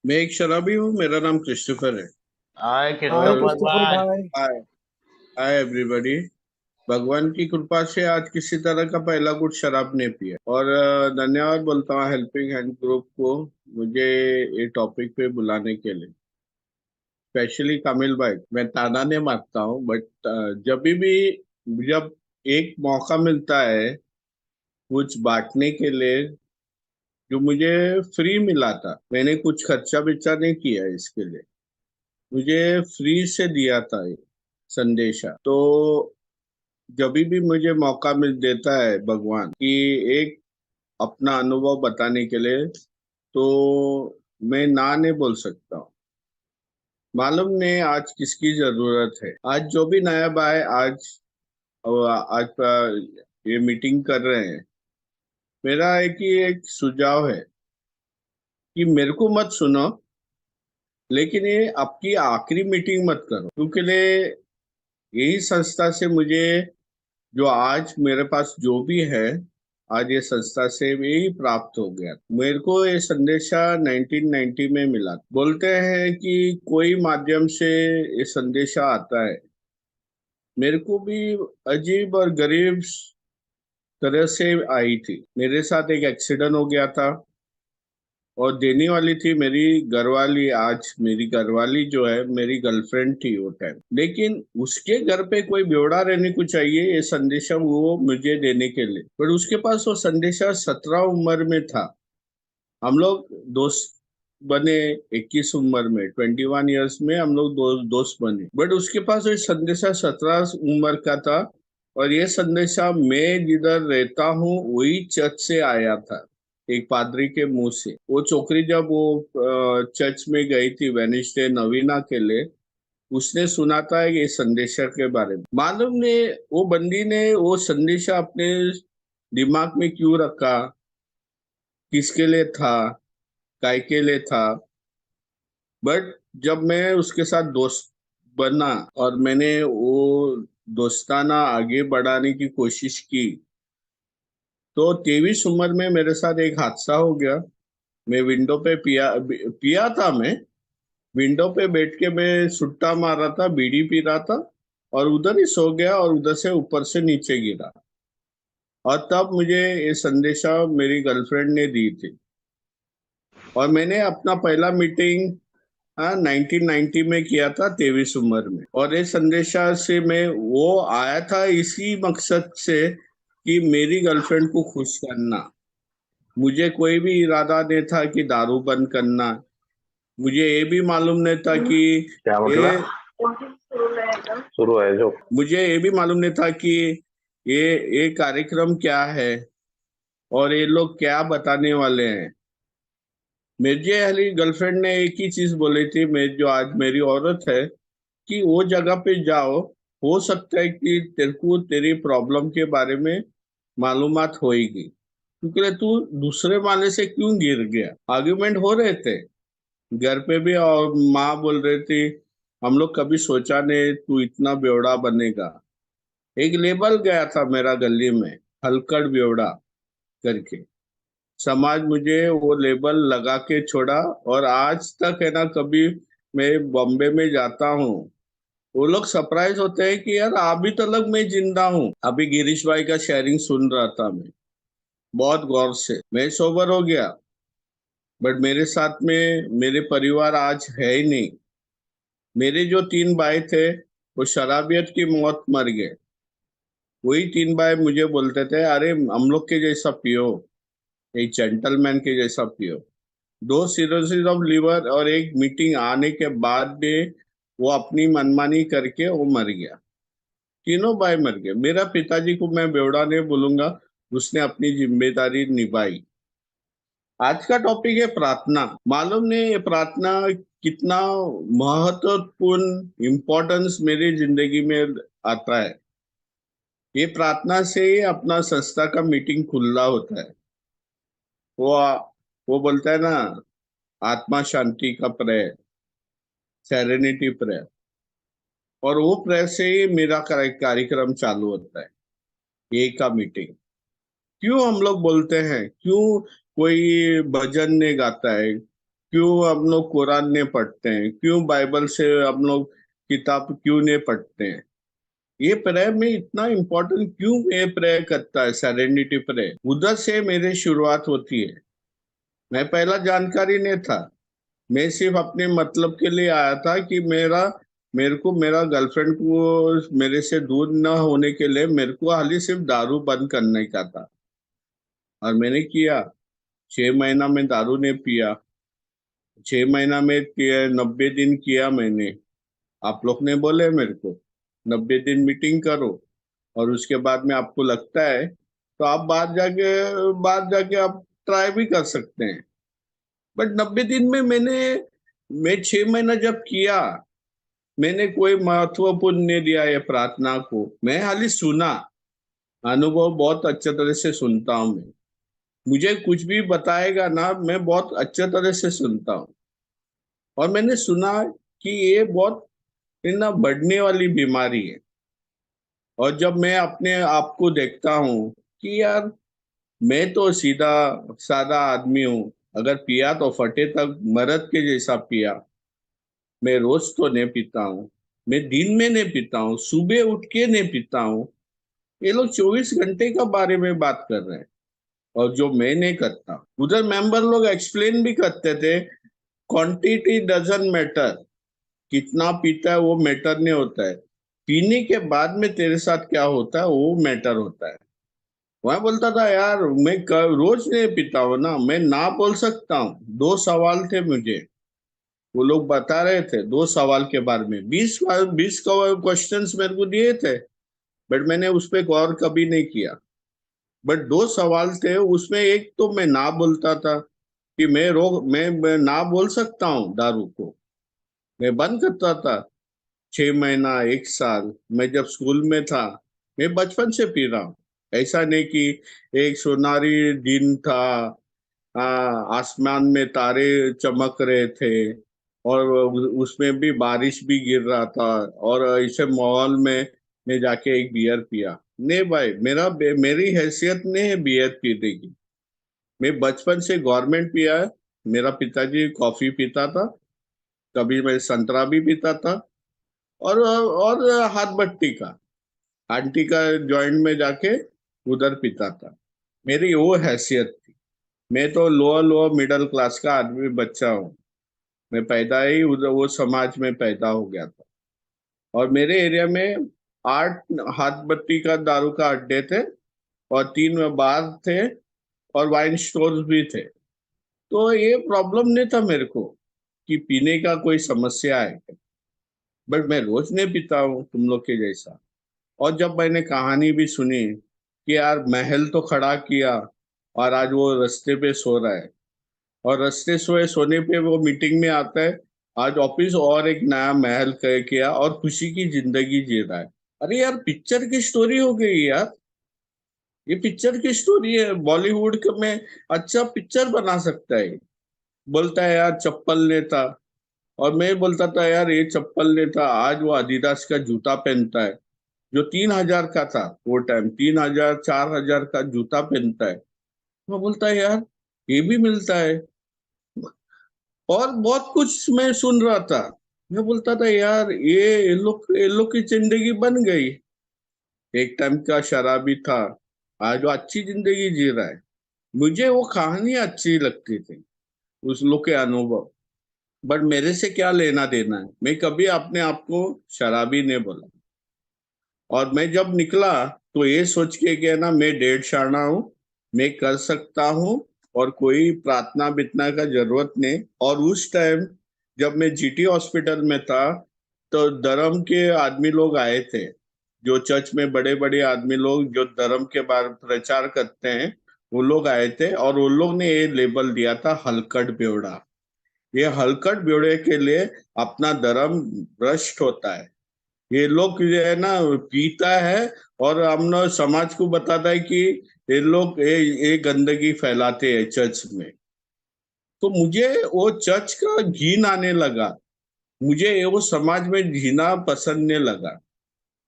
मैं एक शराबी हूँ। मेरा नाम क्रिस्टोफर है। हाय हाय और क्रिस्टोफर क्रिस्टोफर भाई। भाई। हाय। Hi everybody. भगवान की कृपा से आज किसी तरह का पहला गुट शराब नहीं पिया और धन्यवाद बोलता हूँ हेल्पिंग हैंड ग्रुप को मुझे ये टॉपिक पे बुलाने के लिए। स्पेशली कामिल भाई, मैं ताना नहीं मारता हूँ बट जब जब एक मौका मिलता है कुछ बांटने के लिए, जो मुझे फ्री मिला था, मैंने कुछ खर्चा बिर्चा नहीं किया इसके लिए, मुझे फ्री से दिया था ये संदेशा। तो जब भी मुझे मौका मिल देता है भगवान कि एक अपना अनुभव बताने के लिए, तो मैं ना नहीं बोल सकता हूँ। मालूम नहीं आज किसकी जरूरत है। आज जो भी नया भाई आज ये मीटिंग कर रहे हैं, मेरा एक ही एक सुझाव है कि मेरे को मत सुनो, लेकिन ये आपकी आखिरी मीटिंग मत करो, क्योंकि यही संस्था से मुझे जो आज मेरे पास जो भी है, आज ये संस्था से यही प्राप्त हो गया। मेरे को ये संदेशा 1990 में मिला। बोलते हैं कि कोई माध्यम से ये संदेशा आता है। मेरे को भी अजीब और गरीब तरह से आई थी। मेरे साथ एक एक्सीडेंट हो गया था और देने वाली थी मेरी घरवाली। आज मेरी घरवाली जो है मेरी गर्लफ्रेंड थी वो टाइम, लेकिन उसके घर पे कोई बेवड़ा रहने को चाहिए ये संदेशा वो मुझे देने के लिए, पर उसके पास वो संदेशा 17 उम्र में था। हम लोग दोस्त बने 21 उम्र में, 21 ईयर्स में हम लोग दोस्त बने, बट उसके पास वो संदेशा 17 उम्र का था। और ये संदेशा मैं जिधर रहता हूँ वही चर्च से आया था, एक पादरी के मुंह से। वो छोकरी जब वो चर्च में गई थी वेडनेसडे नवीना के लिए, उसने सुना था ये संदेशा के बारे में। मालूम ने वो बंदी ने वो संदेशा अपने दिमाग में क्यों रखा, किसके लिए था, काय के लिए था। बट जब मैं उसके साथ दोस्त बना और मैंने वो दोस्ताना आगे बढ़ाने की कोशिश की, तो 23 उम्र में मेरे साथ एक हादसा हो गया। मैं विंडो पे पिया पिया था। मैं विंडो पे बैठ के मैं सुट्टा मार रहा था, बीड़ी पी रहा था, और उधर ही सो गया और उधर से ऊपर से नीचे गिरा। और तब मुझे ये संदेशा मेरी गर्लफ्रेंड ने दी थी। और मैंने अपना पहला मीटिंग 1990 में किया था 23 उम्र में। और ये संदेशा से मैं वो आया था इसी मकसद से कि मेरी गर्लफ्रेंड को खुश करना। मुझे कोई भी इरादा नहीं था कि दारू बंद करना। मुझे ये भी मालूम नहीं था कि क्या ये मतलब? शुरू है जो। मुझे ये भी मालूम नहीं था कि ये ये कार्यक्रम क्या है और ये लोग क्या बताने वाले हैं। मेरी अहली गर्लफ्रेंड ने एक ही चीज बोली थी, मैं जो आज मेरी औरत है, कि वो जगह पे जाओ, हो सकता है कि तेरे को तेरी प्रॉब्लम के बारे में मालूमात होएगी, क्योंकि तू दूसरे वाले से क्यों गिर गया। आर्ग्यूमेंट हो रहे थे घर पे भी, और माँ बोल रही थी हम लोग कभी सोचा नहीं तू इतना बेवड़ा बनेगा। एक लेबल गया था मेरा गली में, हलकड़ बेवड़ा करके। समाज मुझे वो लेबल लगा के छोड़ा। और आज तक है ना, कभी मैं बॉम्बे में जाता हूँ, वो लोग सरप्राइज होते हैं कि यार अभी तक मैं जिंदा हूँ। अभी गिरीश भाई का शेयरिंग सुन रहा था मैं बहुत गौर से। मैं सोबर हो गया, बट मेरे साथ में मेरे परिवार आज है ही नहीं। मेरे जो 3 भाई थे वो शराबियत की मौत मर गए। वही 3 भाई मुझे बोलते थे अरे हम लोग के जैसा पियो, एक जेंटलमैन के जैसा पियो। 2 सिरोसिस ऑफ लिवर और एक मीटिंग आने के बाद भी वो अपनी मनमानी करके वो मर गया। तीनों भाई मर गए। मेरा पिताजी को मैं बेवड़ा नहीं बोलूंगा, उसने अपनी जिम्मेदारी निभाई। आज का टॉपिक है प्रार्थना। मालूम नहीं ये प्रार्थना कितना महत्वपूर्ण इम्पोर्टेंस मेरी जिंदगी में आता है। ये प्रार्थना से ही अपना संस्था का मीटिंग खुला होता है। वो वो बोलता है ना, आत्मा शांति का प्रेयर, सेरेनिटी प्रेयर। और वो प्रेयर से ही मेरा कार्यक्रम चालू होता है, ये का मीटिंग। क्यों हम लोग बोलते हैं, क्यों कोई भजन नहीं गाता है, क्यों हम लोग कुरान नहीं पढ़ते हैं, क्यों बाइबल से हम लोग किताब क्यों नहीं पढ़ते हैं, ये प्रेयर में इतना इम्पोर्टेंट क्यों ये प्रेयर करता है, सेरेनिटी प्रेयर। उधर से मेरी शुरुआत होती है। मैं पहला जानकारी नहीं था, मैं सिर्फ अपने मतलब के लिए आया था कि मेरे को मेरा गर्लफ्रेंड को मेरे से दूर न होने के लिए मेरे को हाली सिर्फ दारू बंद करने का था। और मैंने किया। 6 महीना में दारू नहीं पिया। 6 महीना में 90 दिन किया मैंने। आप लोग ने बोले मेरे को 90 दिन मीटिंग करो, और उसके बाद में आपको लगता है तो आप बाहर जाके आप ट्राई भी कर सकते हैं। बट 90 दिन में मैं 6 महीना जब किया, मैंने कोई महत्वपूर्ण नहीं दिया ये प्रार्थना को। मैं खाली सुना। अनुभव बहुत अच्छे तरह से सुनता हूँ मैं। मुझे कुछ भी बताएगा ना, मैं बहुत अच्छे तरह से सुनता हूँ। और मैंने सुना कि ये बहुत ना बढ़ने वाली बीमारी है। और जब मैं अपने आप को देखता हूँ कि यार मैं तो सीधा सादा आदमी हूँ, अगर पिया तो फटे तक मर्द के जैसा पिया। मैं रोज तो नहीं पीता हूँ, मैं दिन में नहीं पीता हूँ, सुबह उठ के नहीं पीता हूँ। ये लोग 24 घंटे का बारे में बात कर रहे हैं, और जो मैं नहीं करता। उधर मेंबर लोग एक्सप्लेन भी करते थे, क्वांटिटी डजंट मैटर, कितना पीता है वो मैटर नहीं होता है, पीने के बाद में तेरे साथ क्या होता है वो मैटर होता है। वह बोलता था यार रोज नहीं पीता हूँ ना, मैं ना बोल सकता हूँ। 2 सवाल थे मुझे, वो लोग बता रहे थे 2 सवाल के बारे में। 20 क्वेश्चंस मेरे को दिए थे, बट मैंने उस पर गौर कभी नहीं किया। बट 2 सवाल थे, उसमें एक तो मैं ना बोलता था कि मैं ना बोल सकता हूँ दारू को, मैं बंद करता था। 6 महीना 1 साल मैं जब स्कूल में था, मैं बचपन से पी रहा हूँ। ऐसा नहीं कि एक सुनहरी दिन था, आसमान में तारे चमक रहे थे, और उसमें भी बारिश भी गिर रहा था, और ऐसे माहौल में मैं जाके एक बियर पिया। नहीं भाई, मेरी हैसियत नहीं है बियर पीने की। मैं बचपन से गवर्नमेंट पिया है। मेरा पिताजी कॉफी पीता था, कभी मैं संतरा भी पीता था, और हाथ भट्टी का, आंटी का जॉइंट में जाके उधर पीता था। मेरी वो हैसियत थी। मैं तो लोअर लोअर मिडिल क्लास का आदमी बच्चा हूँ। मैं पैदा ही उधर वो समाज में पैदा हो गया था। और मेरे एरिया में 8 हाथ भट्टी का दारू का अड्डे थे, और 3 बार थे, और वाइन स्टोर्स भी थे। तो ये प्रॉब्लम नहीं था मेरे को कि पीने का कोई समस्या है। बट मैं रोज नहीं पीता हूँ तुम लोग के जैसा। और जब मैंने कहानी भी सुनी कि यार महल तो खड़ा किया, और आज वो रास्ते पे सो रहा है, और रास्ते सोने पे वो मीटिंग में आता है, आज ऑफिस और एक नया महल किया और खुशी की जिंदगी जी रहा है। अरे यार, पिक्चर की स्टोरी हो गई यार। ये पिक्चर की स्टोरी है, बॉलीवुड में अच्छा पिक्चर बना सकता है। बोलता है यार चप्पल लेता, और मैं बोलता था यार ये चप्पल लेता, आज वो adidas का जूता पहनता है, जो 3,000 का था वो टाइम, 3,000 4,000 का जूता पहनता है। मैं बोलता है यार ये भी मिलता है। और बहुत कुछ मैं सुन रहा था। मैं बोलता था यार ये लोग की जिंदगी बन गई। एक टाइम का शराबी था, आज वो अच्छी जिंदगी जी रहा है। मुझे वो कहानी अच्छी लगती थी, उस लोग के अनुभव। बट मेरे से क्या लेना देना है, मैं कभी अपने आप को शराबी नहीं बोला। और मैं जब निकला तो ये सोच के गया ना, मैं 1.5 शाना हूँ, मैं कर सकता हूँ, और कोई प्रार्थना बितना का जरूरत नहीं। और उस टाइम जब मैं जीटी हॉस्पिटल में था, तो धर्म के आदमी लोग आए थे, जो चर्च में बड़े बड़े आदमी लोग जो धर्म के बारे प्रचार करते हैं, वो लोग आए थे, और उन लोग ने ये लेबल दिया था हलकट बेवड़ा। ये हलकट बेवड़े के लिए अपना धर्म भ्रष्ट होता है। ये लोग जो है ना पीता है, और हम लोग समाज को बताता है कि ये लोग ये गंदगी फैलाते हैं चर्च में। तो मुझे वो चर्च का घिन आने लगा, मुझे वो समाज में जीना पसंद नहीं लगा।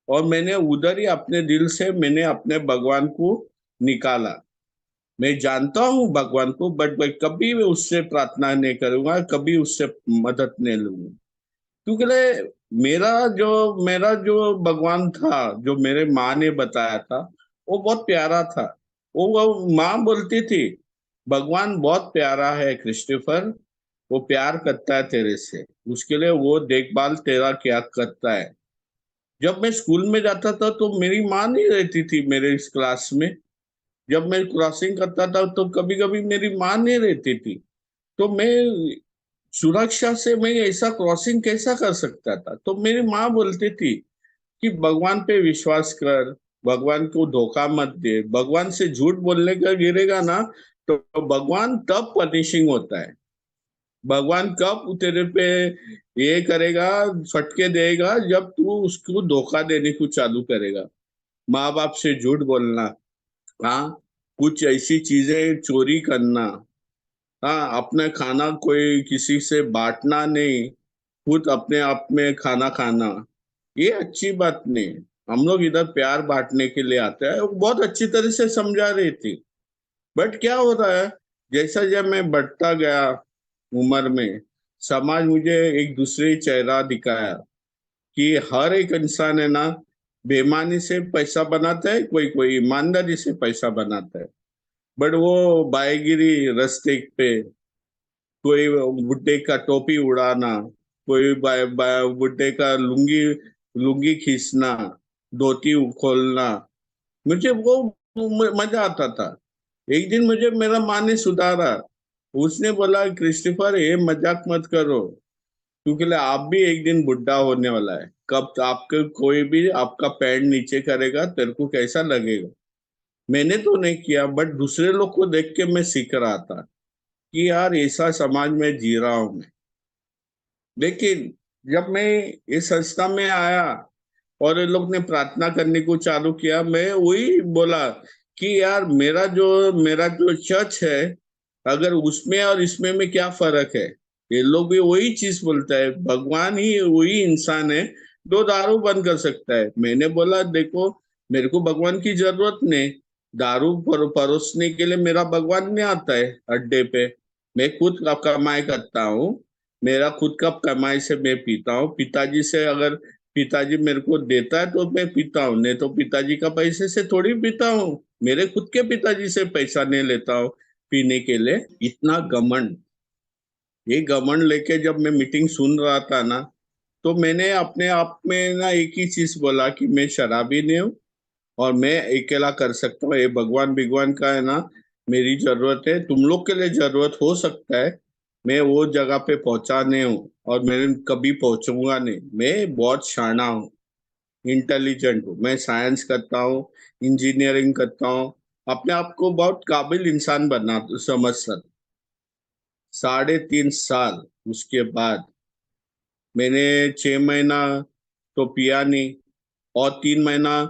और मैंने उधर ही अपने दिल से मैंने अपने भगवान को निकाला। मैं जानता हूँ भगवान को, बट मैं कभी भी उससे प्रार्थना नहीं करूंगा, कभी उससे मदद नहीं लूंगा। क्योंकि मेरा जो भगवान था, जो मेरे माँ ने बताया था, वो बहुत प्यारा था। वो माँ बोलती थी, भगवान बहुत प्यारा है क्रिस्टोफर, वो प्यार करता है तेरे से, उसके लिए वो देखभाल तेरा क्या करता है। जब मैं स्कूल में जाता था तो मेरी माँ नहीं रहती थी मेरे इस क्लास में। जब मैं क्रॉसिंग करता था तो कभी कभी मेरी माँ नहीं रहती थी। तो मैं सुरक्षा से मैं ऐसा क्रॉसिंग कैसा कर सकता था? तो मेरी माँ बोलती थी कि भगवान पे विश्वास कर, भगवान को धोखा मत दे, भगवान से झूठ बोलने का गिरेगा ना, तो भगवान तब पनिशिंग होता है। भगवान कब तेरे पे ये करेगा, फटके देगा, जब तू उसको धोखा देने को चालू करेगा। माँ बाप से झूठ बोलना, हाँ, कुछ ऐसी चीजें चोरी करना, हाँ, अपना खाना कोई किसी से बांटना नहीं, खुद अपने आप में खाना खाना, ये अच्छी बात नहीं। हम लोग इधर प्यार बांटने के लिए आते हैं, वो बहुत अच्छी तरह से समझा रही थी। बट क्या हो रहा है, जैसा जब मैं बढ़ता गया उम्र में, समाज मुझे एक दूसरे चेहरा दिखाया कि हर एक इंसान है ना, बेईमानी से पैसा बनाता है, कोई कोई ईमानदारी से पैसा बनाता है। बट वो बाईगिरी रास्ते पे, कोई बुड्ढे का टोपी उड़ाना, कोई बुड्ढे का लुंगी लुंगी खींचना, धोती खोलना, मुझे वो मजा आता था। एक दिन मुझे मेरा माँ ने सुधारा। उसने बोला, क्रिस्टोफर, ये मजाक मत करो, क्योंकि आप भी एक दिन बुढ़ा होने वाला है। कब आपके कोई भी आपका पैर नीचे करेगा, तेरे को कैसा लगेगा? मैंने तो नहीं किया, बट दूसरे लोग को देख के मैं सीख रहा था कि यार ऐसा समाज में जी रहा हूं मैं। लेकिन जब मैं इस संस्था में आया और ये लोग ने प्रार्थना करने को चालू किया, मैं वही बोला कि यार मेरा जो चर्च है, अगर उसमें और इसमें में क्या फर्क है? ये लोग भी वही चीज बोलता है, भगवान ही वही इंसान है जो दारू बंद कर सकता है। मैंने बोला, देखो, मेरे को भगवान की जरूरत नहीं। दारू परोसने के लिए मेरा भगवान नहीं आता है अड्डे पे। मैं खुद का कमाई करता हूँ, मेरा खुद का कमाई से मैं पीता हूँ। पिताजी से अगर पिताजी मेरे को देता है तो मैं पीता हूँ, नहीं तो पिताजी का पैसे से थोड़ी पीता हूँ। मेरे खुद के पिताजी से पैसा नहीं लेता हूँ पीने के लिए। इतना घमंड, ये घमंड लेके जब मैं मीटिंग सुन रहा था ना, तो मैंने अपने आप में ना एक ही चीज बोला कि मैं शराबी नहीं हूँ, और मैं अकेला कर सकता हूँ। ये भगवान भगवान का है ना, मेरी जरूरत है, तुम लोग के लिए जरूरत हो सकता है। मैं वो जगह पे पहुंचा नहीं हूँ, और मैं कभी पहुंचूंगा नहीं। मैं बहुत शाना हूँ, इंटेलिजेंट हूँ, मैं साइंस करता हूँ, इंजीनियरिंग करता हूँ, अपने आप को बहुत काबिल इंसान बनना समझ सक। 3.5 साल उसके बाद मैंने 6 महीना तो पिया नहीं, और 3 महीना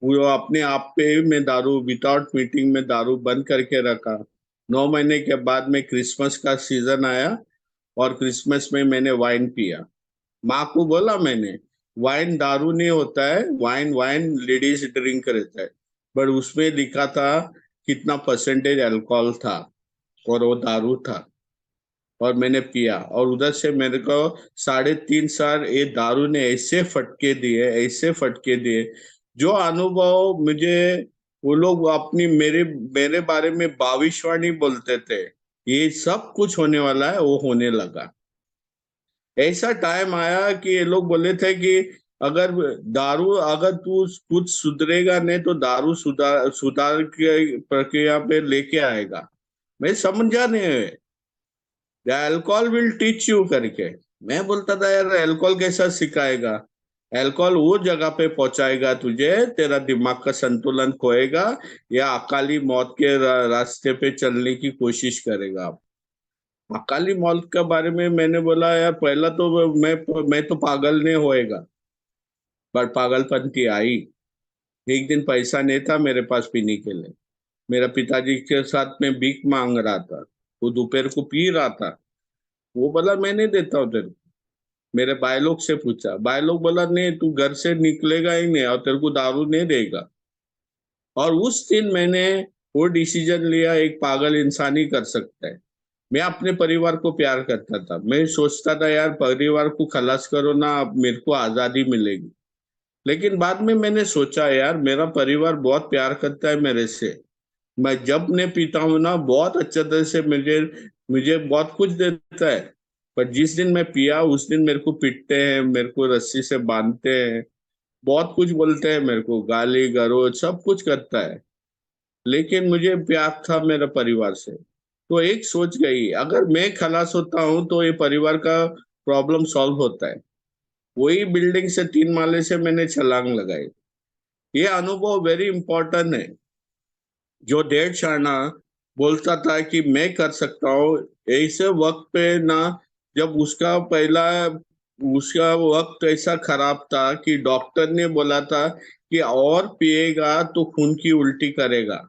वो अपने आप पे मैं दारू विदाउट मीटिंग में दारू बंद करके रखा। 9 महीने के बाद में क्रिसमस का सीजन आया, और क्रिसमस में मैंने वाइन पिया। माँ को बोला मैंने, वाइन दारू नहीं होता है, वाइन वाइन लेडीज ड्रिंक रहता है। पर उसमें लिखा था कितना परसेंटेज अल्कोहल था, और वो दारू था। और मैंने पिया, और उधर से मेरे को 3.5 साल ये दारू ने ऐसे फटके दिए, ऐसे फटके दिए। जो अनुभव मुझे वो लोग अपनी मेरे मेरे बारे में भविष्यवाणी बोलते थे, ये सब कुछ होने वाला है, वो होने लगा। ऐसा टाइम आया कि ये लोग बोले थे कि अगर अगर तू कुछ सुधरेगा नहीं तो दारू सुधार सुधार की प्रक्रिया पे लेके आएगा। मैं समझा नहीं, अल्कोहल विल टीच यू करके। मैं बोलता था, यार अल्कोहल कैसा सिखाएगा? अल्कोहल वो जगह पे पहुंचाएगा तुझे, तेरा दिमाग का संतुलन खोएगा, या अकाली मौत के रास्ते पे चलने की कोशिश करेगा। अकाली मौत के बारे में मैंने बोला, यार पहला तो मैं तो पागल नहीं होएगा। पर पागलपंती आई। एक दिन पैसा नहीं था मेरे पास पीने के लिए, मेरा पिताजी के साथ में भीख मांग रहा था, वो दोपहर को पी रहा था। वो बोला, मैं नहीं देता हूँ तेरे को। मेरे भाई लोग से पूछा, भाई लोग बोला, नहीं तू घर से निकलेगा ही नहीं, और तेरे को दारू नहीं देगा। और उस दिन मैंने वो डिसीजन लिया एक पागल इंसान ही कर सकता है। मैं अपने परिवार को प्यार करता था, मैं सोचता था यार परिवार को खलास करो ना, अब मेरे को आजादी मिलेगी। लेकिन बाद में मैंने सोचा यार मेरा परिवार बहुत प्यार करता है मेरे से। मैं जब मैं पीता हूँ ना बहुत अच्छे तरह से मुझे मुझे बहुत कुछ देता है। पर जिस दिन मैं पिया उस दिन मेरे को पीटते हैं, मेरे को रस्सी से बांधते हैं, बहुत कुछ बोलते हैं, मेरे को गाली गलौज सब कुछ करता है। लेकिन मुझे प्यार था मेरे परिवार से। तो एक सोच गई अगर मैं खलास होता हूँ तो ये परिवार का प्रॉब्लम सॉल्व होता है। वही बिल्डिंग से 3 माले से मैंने छलांग लगाई। ये अनुभव वेरी इंपॉर्टेंट है। जो डेढ़ शाना बोलता था कि मैं कर सकता हूँ, ऐसे वक्त पे ना, जब उसका वक्त ऐसा खराब था कि डॉक्टर ने बोला था कि और पिएगा तो खून की उल्टी करेगा।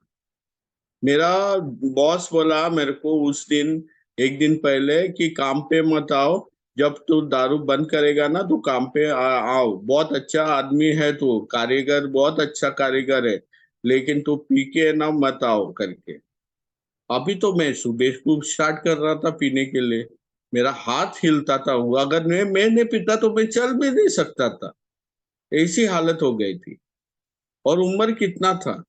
मेरा बॉस बोला मेरे को उस दिन, एक दिन पहले, कि काम पे मत आओ, जब तू दारू बंद करेगा ना तो काम पे आओ, बहुत अच्छा आदमी है तू, कारीगर बहुत अच्छा कारीगर है, लेकिन तू पी के ना मत आओ करके। अभी तो मैं सुबह को स्टार्ट कर रहा था पीने के लिए, मेरा हाथ हिलता था, अगर मैं नहीं पीता तो मैं चल भी नहीं सकता था, ऐसी हालत हो गई थी। और उम्र कितना था,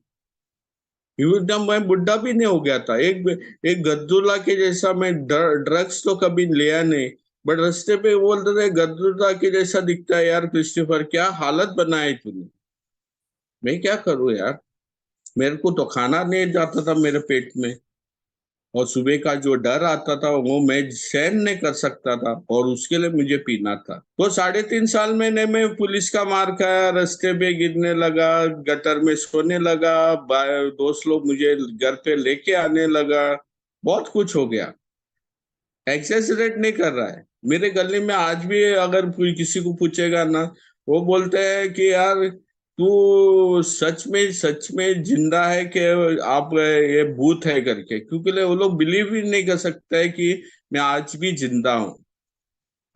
एकदम मैं बुढ़ा भी नहीं हो गया था, एक एक गद्दुल्ला के जैसा। मैं ड्रग्स तो कभी लिया नहीं, बट रास्ते पे बोलते थे गद्दुल्ला के जैसा दिखता है यार क्रिस्टोफर, क्या हालत बनाई तूने। मैं क्या करूं यार, मेरे को तो खाना नहीं जाता था मेरे पेट में, और सुबह का जो डर आता था वो मैं सहन नहीं कर सकता था, और उसके लिए मुझे पीना था। तो 3.5 साल मैंने मैं पुलिस का मार खाया, रास्ते पे गिरने लगा, गटर में सोने लगा, दोस्त लोग मुझे घर पे लेके आने लगा, बहुत कुछ हो गया। एक्सेसरेट नहीं कर रहा है। मेरे गली में आज भी अगर कोई किसी को पूछेगा ना, वो बोलते हैं कि यार तू सच में जिंदा है कि आप ये भूत है करके, क्योंकि वो लोग बिलीव ही नहीं कर सकते है कि मैं आज भी जिंदा हूँ।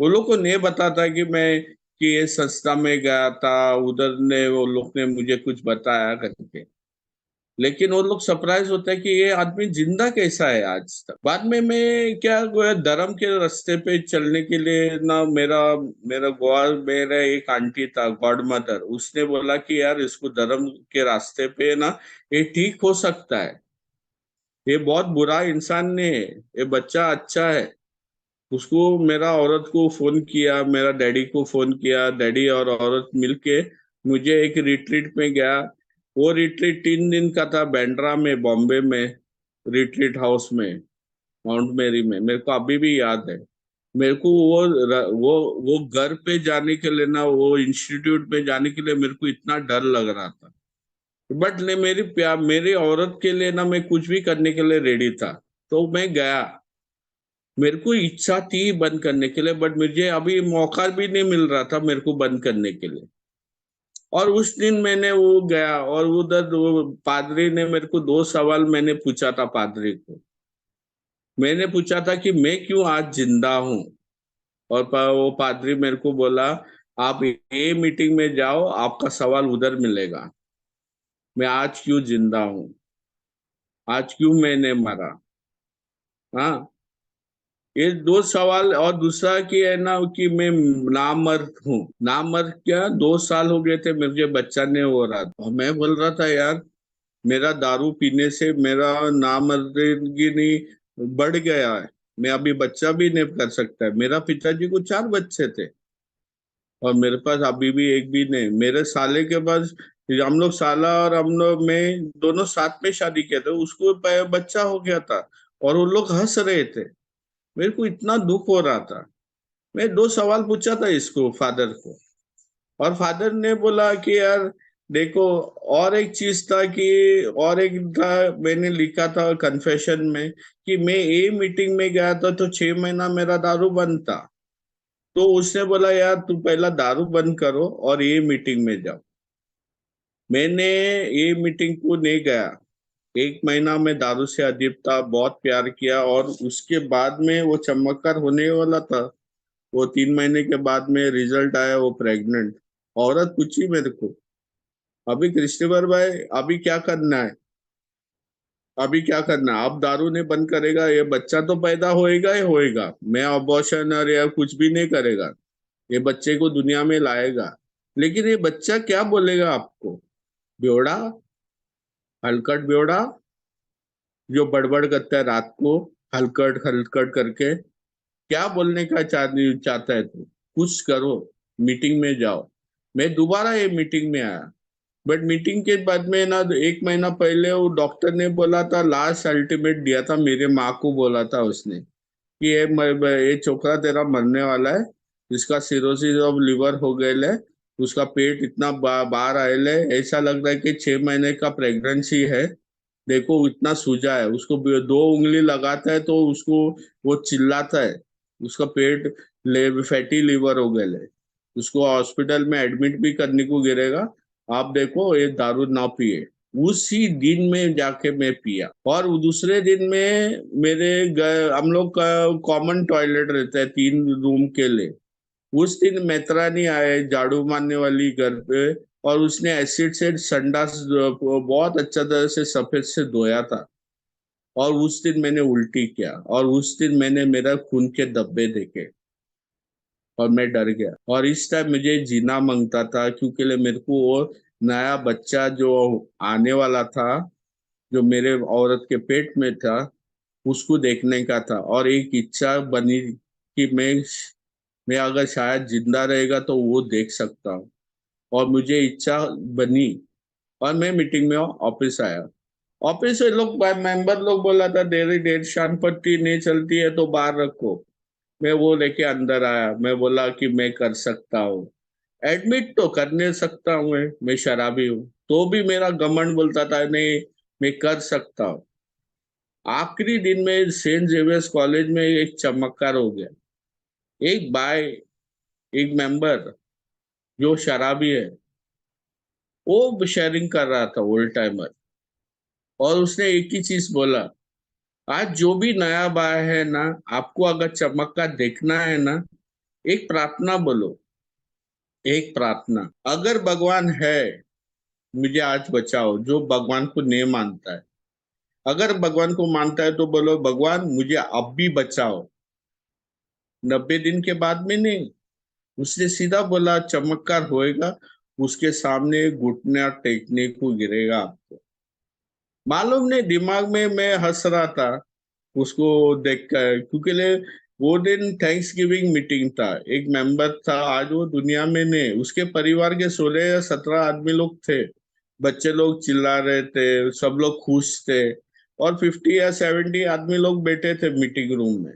वो लोग को नहीं बताता कि मैं, कि ये संस्था में गया था, उधर ने वो लोग ने मुझे कुछ बताया करके। लेकिन वो लोग सरप्राइज होता है कि ये आदमी जिंदा कैसा है आज तक। बाद में मैं क्या हुआ, धर्म के रास्ते पे चलने के लिए ना, मेरा मेरा गोवा मेरा एक आंटी था गॉड मदर, उसने बोला कि यार इसको धर्म के रास्ते पे ना, ये ठीक हो सकता है, ये बहुत बुरा इंसान नहीं है, ये बच्चा अच्छा है। उसको, मेरा औरत को फोन किया, मेरा डैडी को फोन किया, डैडी और औरत मिलके मुझे एक रिट्रीट में गया। वो रिट्रीट 3 दिन का था, बैंड्रा में, बॉम्बे में, रिट्रीट हाउस में, माउंट मेरी में। मेरे को अभी भी याद है। मेरे को वो घर पे जाने के लिए ना, वो इंस्टीट्यूट में जाने के लिए मेरे को इतना डर लग रहा था, बट ने मेरी प्यार, मेरी औरत के लिए ना मैं कुछ भी करने के लिए रेडी था। तो मैं गया, मेरे को इच्छा थी बंद करने के लिए, बट मुझे अभी मौका भी नहीं मिल रहा था मेरे को बंद करने के लिए। और उस दिन मैंने वो गया, और उधर वो पादरी ने मेरे को 2 सवाल मैंने पूछा था पादरी को। मैंने पूछा था कि मैं क्यों आज जिंदा हूँ, और वो पादरी मेरे को बोला आप ये मीटिंग में जाओ, आपका सवाल उधर मिलेगा, मैं आज क्यों जिंदा हूँ, आज क्यों मैंने मरा। हाँ, ये 2 सवाल। और दूसरा कि है ना कि मैं नामर्द हूँ। नामर्द क्या, 2 साल हो गए थे मुझे बच्चा नहीं हो रहा था, और मैं बोल रहा था यार मेरा दारू पीने से मेरा नामर्दगी नहीं बढ़ गया है, मैं अभी बच्चा भी नहीं कर सकता है। मेरा पिताजी को 4 बच्चे थे, और मेरे पास अभी भी एक भी नहीं। मेरे साले के पास, हम लोग साला और हम लोग में दोनों साथ में शादी किए थे, उसको बच्चा हो गया था, और वो लोग हंस रहे थे। मेरे को इतना दुख हो रहा था। मैं 2 सवाल पूछा था इसको, फादर को, और फादर ने बोला कि यार देखो, और एक चीज था कि, और एक था मैंने लिखा था कन्फेशन में, कि मैं ये मीटिंग में गया था तो 6 महीना मेरा दारू बंद था। तो उसने बोला यार तू पहला दारू बंद करो और ये मीटिंग में जाओ। मैंने ये मीटिंग को नहीं गया, 1 महीना में दारू से अदीप था, बहुत प्यार किया, और उसके बाद में वो चमत्कार होने वाला था। वो 3 महीने के बाद में रिजल्ट आया, वो प्रेग्नेंट। औरत पूछी मेरे को, अभी क्रिस्टोफर भाई अभी क्या करना है, अभी क्या करना है? अब दारू नहीं बंद करेगा, ये बच्चा तो पैदा होएगा ही होएगा। मैं अबॉर्शन और या कुछ भी नहीं करेगा, ये बच्चे को दुनिया में लाएगा। लेकिन ये बच्चा क्या बोलेगा आपको? बेवड़ा, हलकट बेवड़ा, जो बड़बड़ करता है रात को, हलकट हलकट करके। क्या बोलने का चाहता है तू? कुछ करो, मीटिंग में जाओ। मैं दोबारा ये मीटिंग में आया, बट मीटिंग के बाद में ना, 1 महीना पहले वो डॉक्टर ने बोला था, लास्ट अल्टीमेट दिया था, मेरे माँ को बोला था उसने कि ये छोकरा तेरा मरने वाला है, जिसका सिरोसिस ऑफ लिवर हो गया है, उसका पेट इतना बाहर आयल है, ऐसा लग रहा है कि 6 महीने का प्रेगनेंसी है। देखो इतना सूजा है, उसको 2 उंगली लगाता है तो उसको वो चिल्लाता है, उसका पेट फैटी लिवर हो गया है, उसको हॉस्पिटल में एडमिट भी करने को गिरेगा। आप देखो, ये दारू ना पिए। उसी दिन में जाके मैं पिया, और दूसरे दिन में हम लोग का कॉमन टॉयलेट रहता है 3 रूम के लिए। उस दिन मैत्रानी आए झाड़ू मारने वाली घर पे, और उसने एसिड से संडास बहुत अच्छा तरह से सफेद से धोया था। और उस दिन मैंने उल्टी किया, और उस दिन मैंने मेरा खून के धब्बे देखे, और मैं डर गया। और इस टाइम मुझे जीना मांगता था, क्योंकि मेरे को वो नया बच्चा जो आने वाला था, जो मेरे औरत के पेट में था, उसको देखने का था। और एक इच्छा बनी कि मैं अगर शायद जिंदा रहेगा तो वो देख सकता हूँ। और मुझे इच्छा बनी, और मैं मीटिंग में ऑफिस आया। ऑफिस से लोग मेंबर लोग बोला था, देरी देर शान पट्टी नहीं चलती है तो बाहर रखो। मैं वो लेके अंदर आया, मैं बोला कि मैं कर सकता हूँ, एडमिट तो कर नहीं सकता हूँ, मैं शराबी हूँ, तो भी मेरा घमंड बोलता था नहीं, मैं कर सकता हूँ। आखिरी दिन में सेंट जेवियर्स कॉलेज में एक चमत्कार हो गया। एक भाई, एक मेंबर जो शराबी है, वो शेयरिंग कर रहा था, ओल्ड टाइमर। और उसने एक ही चीज बोला, आज जो भी नया भाई है ना, आपको अगर चमत्कार देखना है ना, एक प्रार्थना बोलो, एक प्रार्थना, अगर भगवान है, मुझे आज बचाओ। जो भगवान को नहीं मानता है, अगर भगवान को मानता है तो बोलो, भगवान मुझे अब भी बचाओ। 90 दिन के बाद में नहीं, उसने सीधा बोला चमत्कार होएगा, उसके सामने घुटना टेकने को गिरेगा आपको। मालूम नहीं, दिमाग में मैं हंस रहा था उसको देखकर, क्योंकि वो दिन थैंक्स गिविंग मीटिंग था। एक मेंबर था, आज वो दुनिया में नहीं, उसके परिवार के 16 या 17 आदमी लोग थे। बच्चे लोग चिल्ला रहे थे, सब लोग खुश थे। और 50 या 70 आदमी लोग बैठे थे मीटिंग रूम में।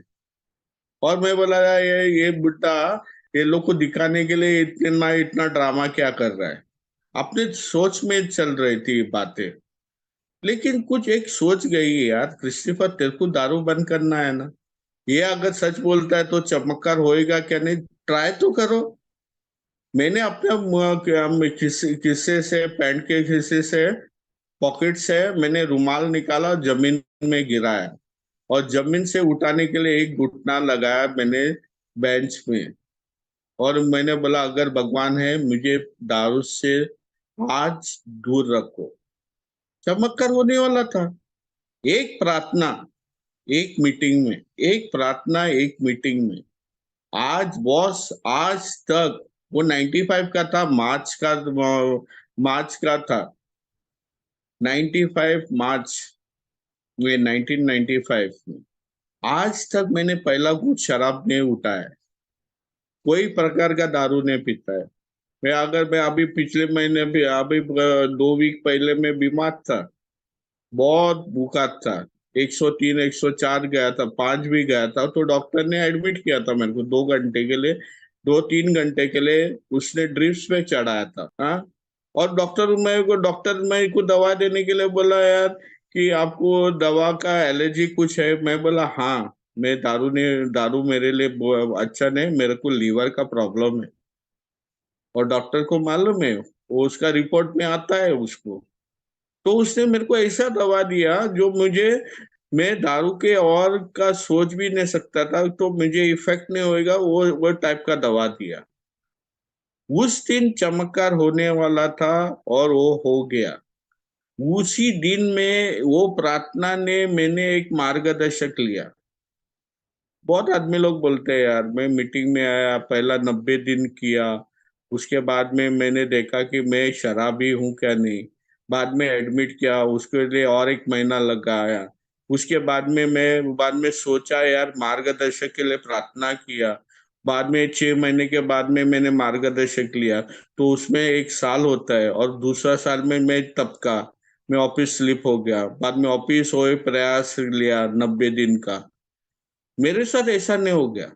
और मैं बोला, ये बुड्ढा ये लोग को दिखाने के लिए इतना इतना ड्रामा क्या कर रहा है? अपने सोच में चल रही थी बातें। लेकिन कुछ एक सोच गई है यार, क्रिस्टोफर तेरे को दारू बंद करना है ना, ये अगर सच बोलता है तो चमत्कार होएगा क्या? नहीं, ट्राई तो करो। मैंने अपने किस्से से, पैंट के खिस्से से, पॉकेट से मैंने रुमाल निकाला, जमीन में गिराया, और जमीन से उठाने के लिए एक घुटना लगाया मैंने बेंच में। और मैंने बोला, अगर भगवान है, मुझे दारू से आज दूर रखो। चमत्कार होने वाला था। एक प्रार्थना, एक मीटिंग में, एक प्रार्थना, एक मीटिंग में। आज बॉस, आज तक वो 95 का था, मार्च का था, 95 मार्च में, 1995 में। आज तक मैंने पहला घूंट शराब नहीं उठाया, कोई प्रकार का दारू नहीं पीता है। मैं अभी पिछले महीने भी, अभी 2 वीक पहले मैं बीमार था, बहुत भूखा था, 103 104 गया था, 5 भी गया था, तो डॉक्टर ने एडमिट किया था मेरे को 2 घंटे के लिए, 2-3 घंटे के लिए उसने ड्रिप्स पे चढ़ाया था। हाँ। और डॉक्टर मेरे को दवा देने के लिए बोला यार कि आपको दवा का एलर्जी कुछ है? मैं बोला हाँ, मैं दारू मेरे लिए अच्छा नहीं, मेरे को लीवर का प्रॉब्लम है। और डॉक्टर को मालूम है, वो उसका रिपोर्ट में आता है उसको। तो उसने मेरे को ऐसा दवा दिया जो मैं दारू के और का सोच भी नहीं सकता था, तो मुझे इफेक्ट नहीं होएगा, वो टाइप का दवा दिया। उस दिन चमत्कार होने वाला था, और वो हो गया। उसी दिन में वो प्रार्थना ने मैंने एक मार्गदर्शक लिया। बहुत आदमी लोग बोलते हैं यार, मैं मीटिंग में आया, पहला 90 दिन किया, उसके बाद में मैंने देखा कि मैं शराबी हूँ क्या नहीं, बाद में एडमिट किया, उसके लिए और एक महीना लगाया। उसके बाद में सोचा यार, मार्गदर्शक के लिए प्रार्थना किया। बाद में 6 महीने के बाद में मैंने मार्गदर्शक लिया, तो उसमें 1 साल होता है, और दूसरा साल में मैं ऑफिस स्लिप हो गया, बाद में ऑफिस होए प्रयास लिया 90 दिन का। मेरे साथ ऐसा नहीं हो गया।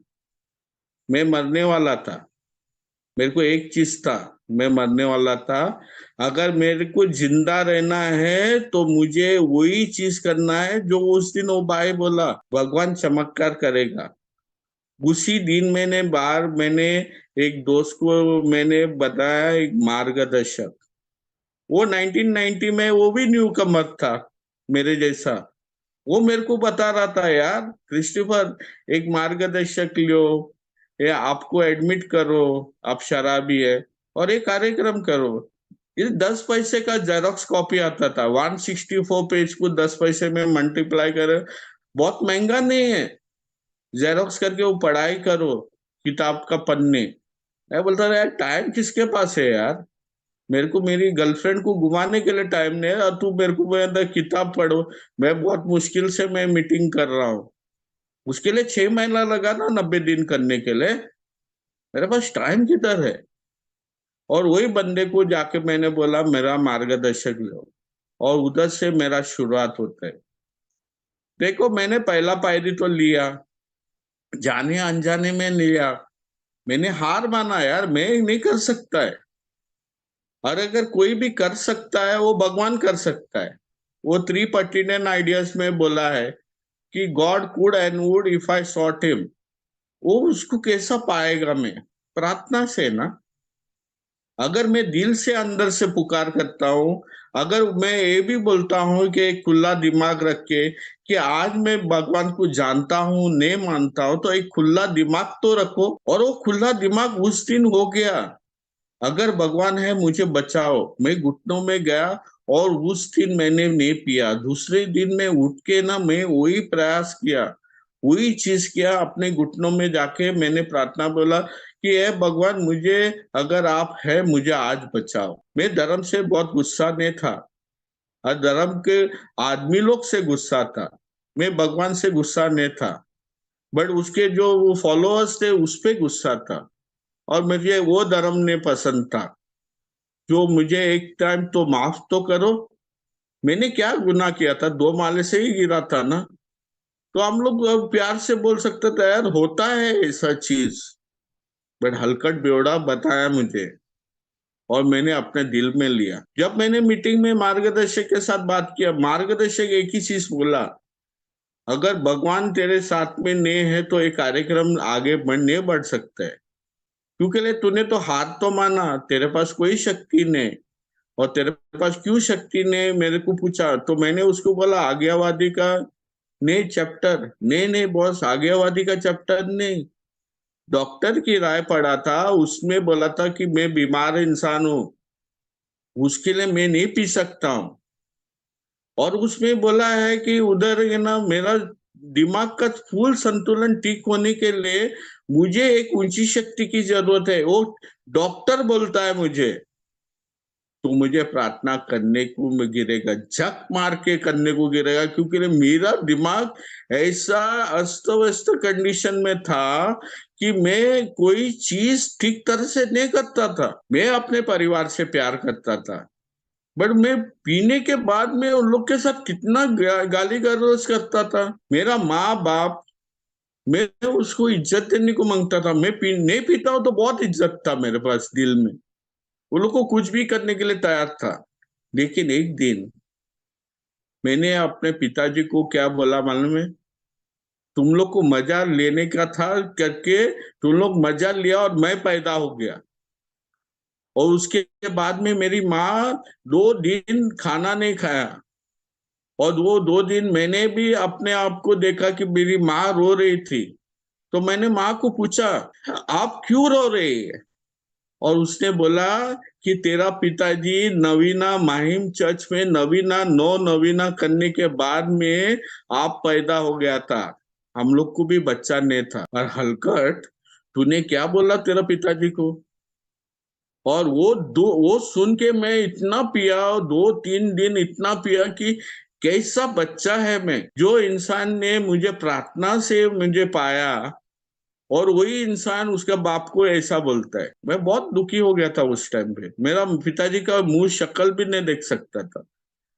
मैं मरने वाला था, मेरे को एक चीज था, मैं मरने वाला था। अगर मेरे को जिंदा रहना है तो मुझे वही चीज करना है जो उस दिन वो भाई बोला, भगवान चमत्कार करेगा। उसी दिन मैंने एक दोस्त को मैंने बताया, एक मार्गदर्शक। वो 1990 में वो भी न्यू कमर था मेरे जैसा। वो मेरे को बता रहा था यार, क्रिस्टोफर, एक मार्गदर्शक लो, ये आपको एडमिट करो, आप शराबी है, और एक कार्यक्रम करो। ये 10 पैसे का जेरोक्स कॉपी आता था, 164 पेज को 10 पैसे में मल्टीप्लाई करे। बहुत महंगा नहीं है। जेरोक्स करके वो पढ़ाई करो, किताब का पन्ने। मैं बोलता था यार, टाइम किसके पास है यार? मेरे को मेरी गर्लफ्रेंड को घुमाने के लिए टाइम नहीं है, और तू मेरे को बोलता है किताब पढ़ो। मैं बहुत मुश्किल से मैं मीटिंग कर रहा हूँ, उसके लिए 6 महीना लगा ना 90 दिन करने के लिए। मेरे पास टाइम किधर है? और वही बंदे को जाके मैंने बोला मेरा मार्गदर्शक लो, और उधर से मेरा शुरुआत होता है। देखो, मैंने पहला पायरी तो लिया, जाने अनजाने में लिया। मैंने हार माना यार, मैं नहीं कर सकता है। और अगर कोई भी कर सकता है, वो भगवान कर सकता है। वो 3 पर्टिनेंट आइडियाज में बोला है कि God could and would if I sought him. वो उसको कैसा पाएगा? मैं प्रार्थना से ना। अगर मैं दिल से अंदर से पुकार करता हूँ, अगर मैं ये भी बोलता हूँ कि एक खुला दिमाग रख के कि आज मैं भगवान को जानता हूँ नहीं मानता हूँ, तो एक खुला दिमाग तो रखो। और वो खुला दिमाग उस दिन हो गया। अगर भगवान है मुझे बचाओ, मैं घुटनों में गया, और उस दिन मैंने नहीं पिया। दूसरे दिन मैं उठ के ना, मैं वही प्रयास किया, वही चीज किया। अपने घुटनों में जाके मैंने प्रार्थना बोला कि हे भगवान, मुझे, अगर आप है, मुझे आज बचाओ। मैं धर्म से बहुत गुस्सा नहीं था, और धर्म के आदमी लोग से गुस्सा था। मैं भगवान से गुस्सा नहीं था, बट उसके जो वो फॉलोअर्स थे उस पे गुस्सा था। और मुझे वो धर्म नहीं पसंद था जो मुझे एक टाइम तो माफ तो करो। मैंने क्या गुनाह किया था? 2 माले से ही गिरा था ना। तो हम लोग प्यार से बोल सकते थे यार, होता है ऐसा चीज। बट हलकट बेवड़ा बताया मुझे, और मैंने अपने दिल में लिया। जब मैंने मीटिंग में मार्गदर्शक के साथ बात किया, मार्गदर्शक एक ही चीज बोला, अगर भगवान तेरे साथ में नहीं है तो ये कार्यक्रम आगे नहीं बढ़ सकता है। क्योंकि ले तूने तो हार तो माना, तेरे पास कोई शक्ति नहीं। और तेरे पास क्यों शक्ति ने मेरे को पूछा, तो मैंने उसको बोला आज्ञावादी का नहीं चैप्टर, नहीं नहीं बॉस, आज्ञावादी का चैप्टर नहीं। डॉक्टर की राय पढ़ा था, उसमें बोला था कि मैं बीमार इंसान हूं, उसके लिए मैं नहीं पी सकता हूँ। और उसमें बोला है कि उधर ये ना, मेरा दिमाग का फुल संतुलन ठीक होने के लिए मुझे एक ऊंची शक्ति की जरूरत है। वो डॉक्टर बोलता है मुझे, तो मुझे प्रार्थना करने को गिरेगा, झक मार के करने को गिरेगा। क्योंकि मेरा दिमाग ऐसा अस्त व्यस्त कंडीशन में था कि मैं कोई चीज ठीक तरह से नहीं करता था। मैं अपने परिवार से प्यार करता था, बट मैं पीने के बाद में उन लोग के साथ कितना गाली गलौज करता था। मेरा माँ बाप, मैं उसको इज्जत देने को मांगता था। नहीं पीता हूँ तो बहुत इज्जत था मेरे पास दिल में, वो लोग को कुछ भी करने के लिए तैयार था। लेकिन एक दिन मैंने अपने पिताजी को क्या बोला मालूम है? तुम लोग को मजा लेने का था करके तुम लोग मजा लिया, और मैं पैदा हो गया। और उसके बाद में मेरी माँ 2 दिन खाना नहीं खाया, और वो 2 दिन मैंने भी अपने आप को देखा कि मेरी माँ रो रही थी। तो मैंने माँ को पूछा, आप क्यों रो रही है? और उसने बोला कि तेरा पिताजी नवीना माहिम चर्च में नवीना नौ नवीना करने के बाद में आप पैदा हो गया था, हम लोग को भी बच्चा नहीं था। और हलकट, तूने क्या बोला तेरा पिताजी को? और वो सुन के मैं इतना पिया, 2-3 दिन इतना पिया कि कैसा बच्चा है मैं, जो इंसान ने मुझे प्रार्थना से मुझे पाया और वही इंसान उसके बाप को ऐसा बोलता है। मैं बहुत दुखी हो गया था उस टाइम पे। मेरा पिताजी का मुंह शक्ल भी नहीं देख सकता था,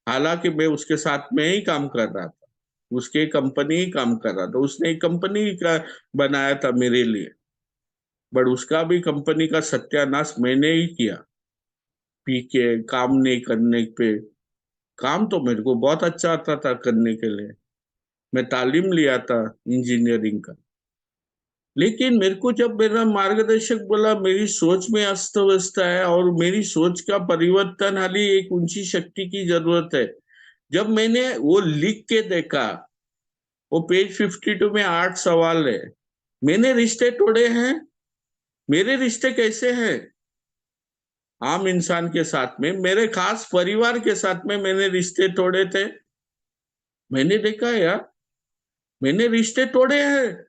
हालांकि मैं उसके साथ में ही काम कर रहा था, उसके कंपनी ही काम कर रहा था। उसने एक कंपनी का बनाया था मेरे लिए, बट उसका भी कंपनी का सत्यानाश मैंने ही किया, पी के काम नहीं करने पे। काम तो मेरे को बहुत अच्छा आता था करने के लिए, मैं तालीम लिया था इंजीनियरिंग का। लेकिन मेरे को जब मेरा मार्गदर्शक बोला मेरी सोच में अस्त व्यस्त है और मेरी सोच का परिवर्तन हाली एक ऊंची शक्ति की जरूरत है, जब मैंने वो लिख के देखा, वो पेज 52 में 8 सवाल है। मैंने रिश्ते तोड़े हैं, मेरे रिश्ते कैसे हैं आम इंसान के साथ में, मेरे खास परिवार के साथ में मैंने रिश्ते तोड़े थे। मैंने देखा यार, मैंने रिश्ते तोड़े हैं।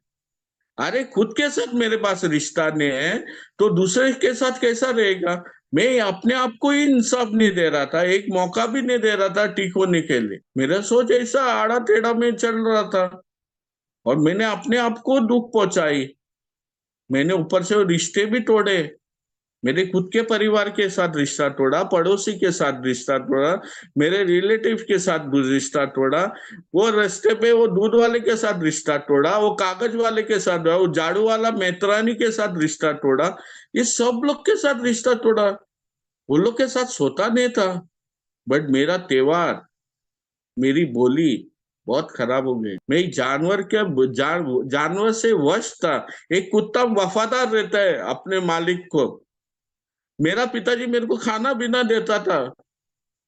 अरे खुद के साथ मेरे पास रिश्ता नहीं है तो दूसरे के साथ कैसा रहेगा? मैं अपने आप को ही इंसाफ नहीं दे रहा था, एक मौका भी नहीं दे रहा था ठीक होने के लिए। मेरा सोच ऐसा आड़ा टेढ़ा में चल रहा था और मैंने अपने आप को दुख पहुंचाई। मैंने ऊपर से रिश्ते भी तोड़े, मेरे खुद के परिवार के साथ रिश्ता तोड़ा, पड़ोसी के साथ रिश्ता तोड़ा, मेरे रिलेटिव के साथ रिश्ता तोड़ा, वो रास्ते पे वो दूध वाले के साथ रिश्ता तोड़ा, वो कागज वाले के साथ, वो झाड़ू वाला मेतरानी के साथ रिश्ता तोड़ा, ये सब लोग के साथ रिश्ता तोड़ा। वो लोग के साथ सोता नहीं था, बट मेरा त्योहार, मेरी बोली बहुत खराब हो गई। मैं एक जानवर के जानवर से वश था। एक कुत्ता वफादार रहता है अपने मालिक को। मेरा पिताजी मेरे को खाना पीना देता था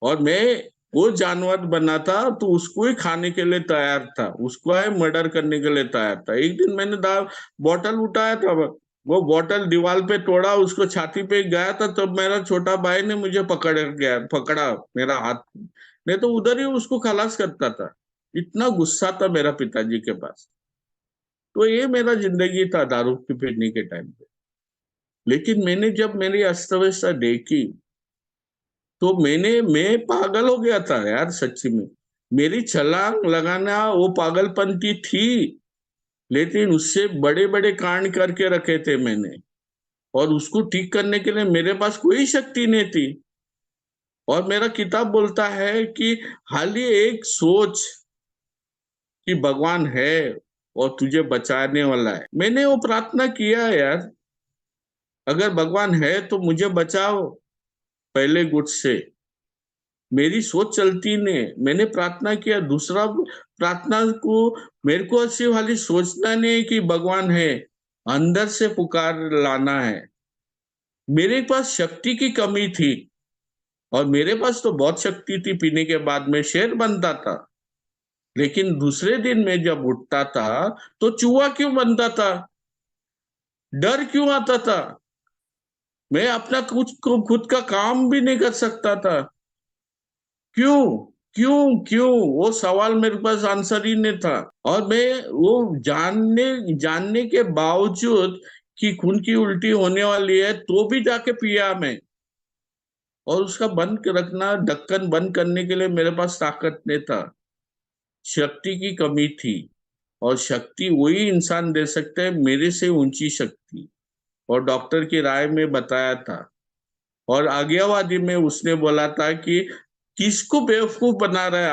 और मैं वो जानवर बना था तो उसको ही खाने के लिए तैयार था, उसको है मर्डर करने के लिए तैयार था। एक दिन मैंने बॉटल उठाया था, वो बॉटल दीवार पे तोड़ा, उसको छाती पे गया था, तब मेरा छोटा भाई ने मुझे पकड़ा मेरा हाथ, नहीं तो उधर ही उसको खलास करता था। इतना गुस्सा था मेरा पिताजी के पास। तो ये मेरा जिंदगी था दारू की पीने के टाइम पे। लेकिन मैंने जब मेरी अस्त व्यवस्था देखी तो मैं पागल हो गया था यार, सच्ची में। मेरी छलांग लगाना वो पागलपंती थी, लेकिन उससे बड़े बड़े कांड करके रखे थे मैंने, और उसको ठीक करने के लिए मेरे पास कोई शक्ति नहीं थी। और मेरा किताब बोलता है कि हाल ही एक सोच कि भगवान है और तुझे बचाने वाला है। मैंने वो प्रार्थना किया यार, अगर भगवान है तो मुझे बचाओ पहले गुट से। मेरी सोच चलती नहीं, मैंने प्रार्थना किया। दूसरा प्रार्थना को, मेरे को ऐसी वाली सोचना नहीं है कि भगवान है, अंदर से पुकार लाना है। मेरे पास शक्ति की कमी थी, और मेरे पास तो बहुत शक्ति थी, पीने के बाद में शेर बनता था। लेकिन दूसरे दिन में जब उठता था तो चूहा क्यों बनता था, डर क्यों आता था? मैं अपना कुछ खुद का काम भी नहीं कर सकता था। क्यों क्यों क्यों? वो सवाल मेरे पास आंसर ही नहीं था। और मैं वो जानने जानने के बावजूद कि खून की उल्टी होने वाली है तो भी जाके पिया मैं। और उसका बंद रखना, ढक्कन बंद करने के लिए मेरे पास ताकत नहीं था, शक्ति की कमी थी। और शक्ति वही इंसान दे सकता है, मेरे से ऊंची शक्ति। और डॉक्टर की राय में बताया था, और आज्ञावादी में उसने बोला था कि किसको बेवकूफ बना रहे हैं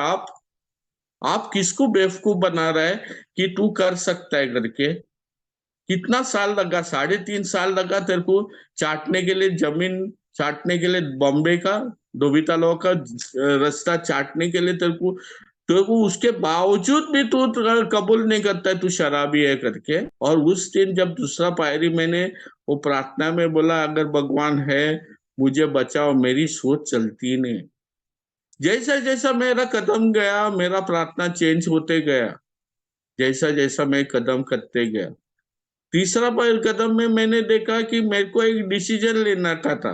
आप किसको बेवकूफ बना रहे हैं कि तू कर सकता है करके। कितना साल लगा, 3.5 साल लगा तेरे को चाटने के लिए, जमीन चाटने के लिए, बॉम्बे का धोबीतालाव का रास्ता चाटने के लिए तेरे को उसके बावजूद भी तू कबूल नहीं करता है तू शराबी है करके। और उस दिन जब दूसरा पायरी मैंने वो प्रार्थना में बोला, अगर भगवान है मुझे बचाओ, मेरी सोच चलती नहीं। जैसा जैसा मेरा कदम गया, मेरा प्रार्थना चेंज होते गया, जैसा जैसा मैं कदम करते गया। तीसरा कदम में मैंने देखा कि मेरे को एक डिसीजन लेना था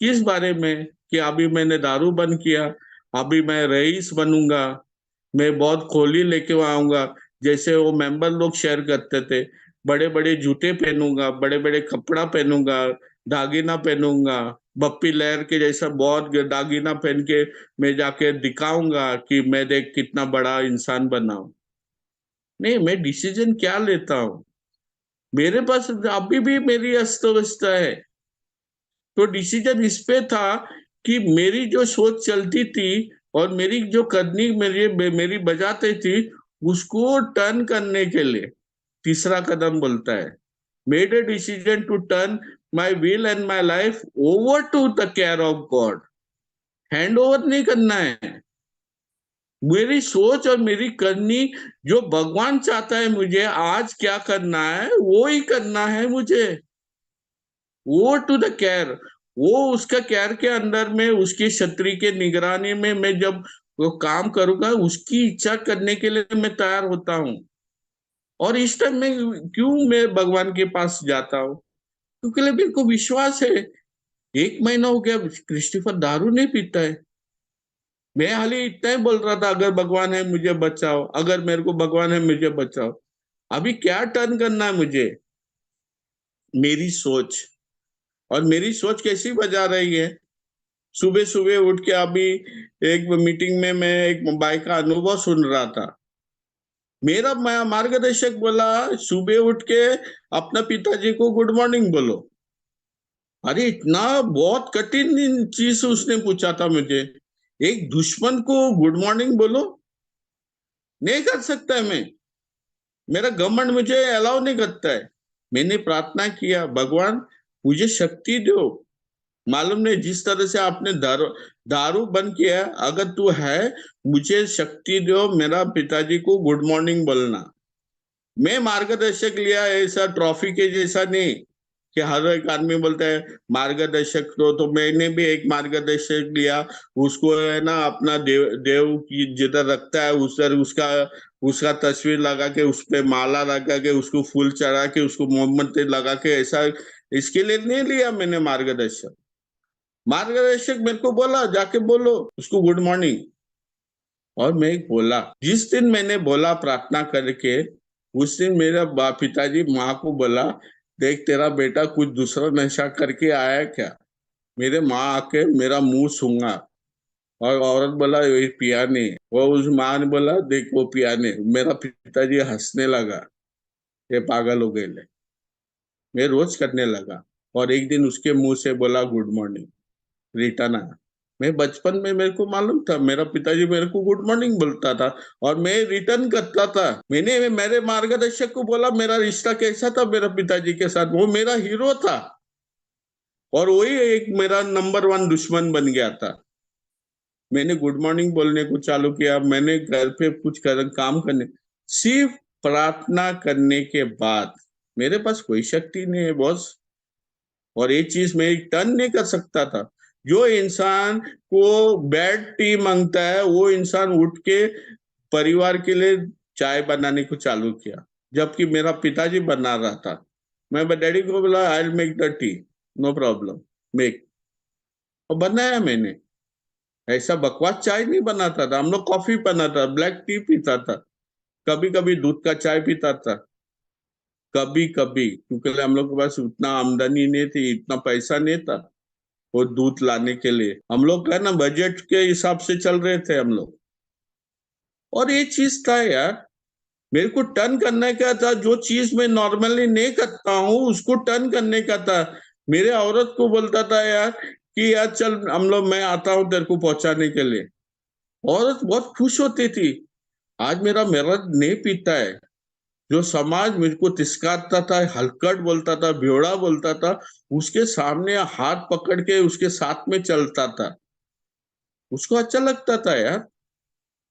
किस बारे में, कि अभी मैंने दारू बंद किया, अभी मैं रईस बनूंगा, मैं बहुत खोली लेके आऊंगा, जैसे वो मेंबर लोग शेयर करते थे, बड़े बड़े जूते पहनूंगा, बड़े बड़े कपड़ा पहनूंगा, दागीना पहनूंगा, बप्पी लहर के जैसा बहुत दागीना पहन के मैं जाके दिखाऊंगा कि मैं देख कितना बड़ा इंसान बना हूं। नहीं, मैं डिसीजन क्या लेता हूँ, मेरे पास अभी भी मेरी अस्त व्यस्त है। तो डिसीजन इस पे था कि मेरी जो सोच चलती थी और मेरी जो करनी मेरी मेरी बजाते थी, उसको टर्न करने के लिए तीसरा कदम बोलता है, made a decision to turn my will and my life over to the care of God. Hand over नहीं करना है, मेरी सोच और मेरी करनी, जो भगवान चाहता है मुझे आज क्या करना है वो ही करना है मुझे। वो टू द केयर, वो उसका केयर के अंदर में उसकी छतरी के निगरानी में मैं जब वो काम करूंगा, उसकी इच्छा करने के लिए मैं तैयार होता हूँ। और इस टाइम में क्यों मैं भगवान के पास जाता हूँ, क्योंकि मेरे को विश्वास है। 1 महीना हो गया क्रिस्टोफर दारू नहीं पीता है। मैं हाली इतना ही बोल रहा था, अगर भगवान है मुझे बचाओ, अगर मेरे को भगवान है मुझे बचाओ। अभी क्या टर्न करना है मुझे, मेरी सोच। और मेरी सोच कैसी बजा रही है, सुबह सुबह उठ के अभी एक मीटिंग में मैं एक बाइक का अनुभव सुन रहा था। मेरा मार्गदर्शक बोला सुबह उठ के अपना पिताजी को गुड मॉर्निंग बोलो। अरे इतना बहुत कठिन चीज उसने पूछा था मुझे, एक दुश्मन को गुड मॉर्निंग बोलो, नहीं कर सकता मैं, मेरा घमंड मुझे अलाउ नहीं करता है। मैंने प्रार्थना किया, भगवान मुझे शक्ति दो, मालूम नहीं जिस तरह से आपने दारू बंद किया, अगर तू है मुझे शक्ति दो मेरा पिताजी को गुड मॉर्निंग बोलना। मैं मार्गदर्शक लिया ऐसा ट्रॉफी के जैसा नहीं कि हर एक आदमी बोलता है मार्गदर्शक, तो मैंने भी एक मार्गदर्शक लिया। उसको है ना अपना देव की जिधर रखता है उधर उसका उसका तस्वीर लगा के उस पे माला लगा के उसको फूल चढ़ा के उसको मोमबत्ती लगा के, ऐसा इसके लिए नहीं लिया मैंने मार्गदर्शक। मार्गदर्शक मेरे को बोला जाके बोलो उसको गुड मॉर्निंग। और मैं बोला, जिस दिन मैंने बोला प्रार्थना करके, उस दिन मेरा पिताजी माँ को बोला, देख तेरा बेटा कुछ दूसरा नशा करके आया है क्या। मेरे माँ आके मेरा मुंह सूंघा, और औरत बोला ये पिया नहीं, वो उस माँ ने बोला देख वो पिया नहीं। मेरा पिताजी हंसने लगा, ये पागल हो गए। मैं रोज करने लगा, और एक दिन उसके मुंह से बोला गुड मॉर्निंग, रिटर्न आया। मैं बचपन में मेरे को मालूम था मेरा पिताजी मेरे को गुड मॉर्निंग बोलता था और मैं रिटर्न करता था। मैंने मेरे मार्गदर्शक को बोला मेरा रिश्ता कैसा था मेरा पिताजी के साथ, वो मेरा हीरो था और वही एक मेरा नंबर 1 दुश्मन बन गया था। मैंने गुड मॉर्निंग बोलने को चालू किया, मैंने घर पे कुछ काम करने, सिर्फ प्रार्थना करने के बाद। मेरे पास कोई शक्ति नहीं है बॉस, और ये चीज मैं टर्न नहीं कर सकता था। जो इंसान को बेड टी मांगता है वो इंसान उठ के परिवार के लिए चाय बनाने को चालू किया, जबकि मेरा पिताजी बना रहा था। मैं डैडी को बोला I will make the tea, no problem, make. और बनाया मैंने। ऐसा बकवास चाय नहीं बनाता था, हम लोग कॉफी बनाता, ब्लैक टी पीता था, कभी कभी दूध का चाय पीता था, कभी कभी, क्योंकि हम लोग के पास उतना आमदनी नहीं थी, इतना पैसा नहीं था वो दूध लाने के लिए। हम लोग का ना बजट के हिसाब से चल रहे थे हम लोग। और ये चीज था यार, मेरे को टर्न करने का था, जो चीज मैं नॉर्मली नहीं करता हूँ उसको टर्न करने का था। मेरे औरत को बोलता था यार कि यार चल हम लोग, मैं आता हूँ तेरे को पहुंचाने के लिए। औरत बहुत खुश होती थी। आज मेरा मर्द नहीं पीता है, जो समाज मुझको तिरस्कारता था, हलकट बोलता था, बेवड़ा बोलता था, उसके सामने हाथ पकड़ के उसके साथ में चलता था, उसको अच्छा लगता था यार।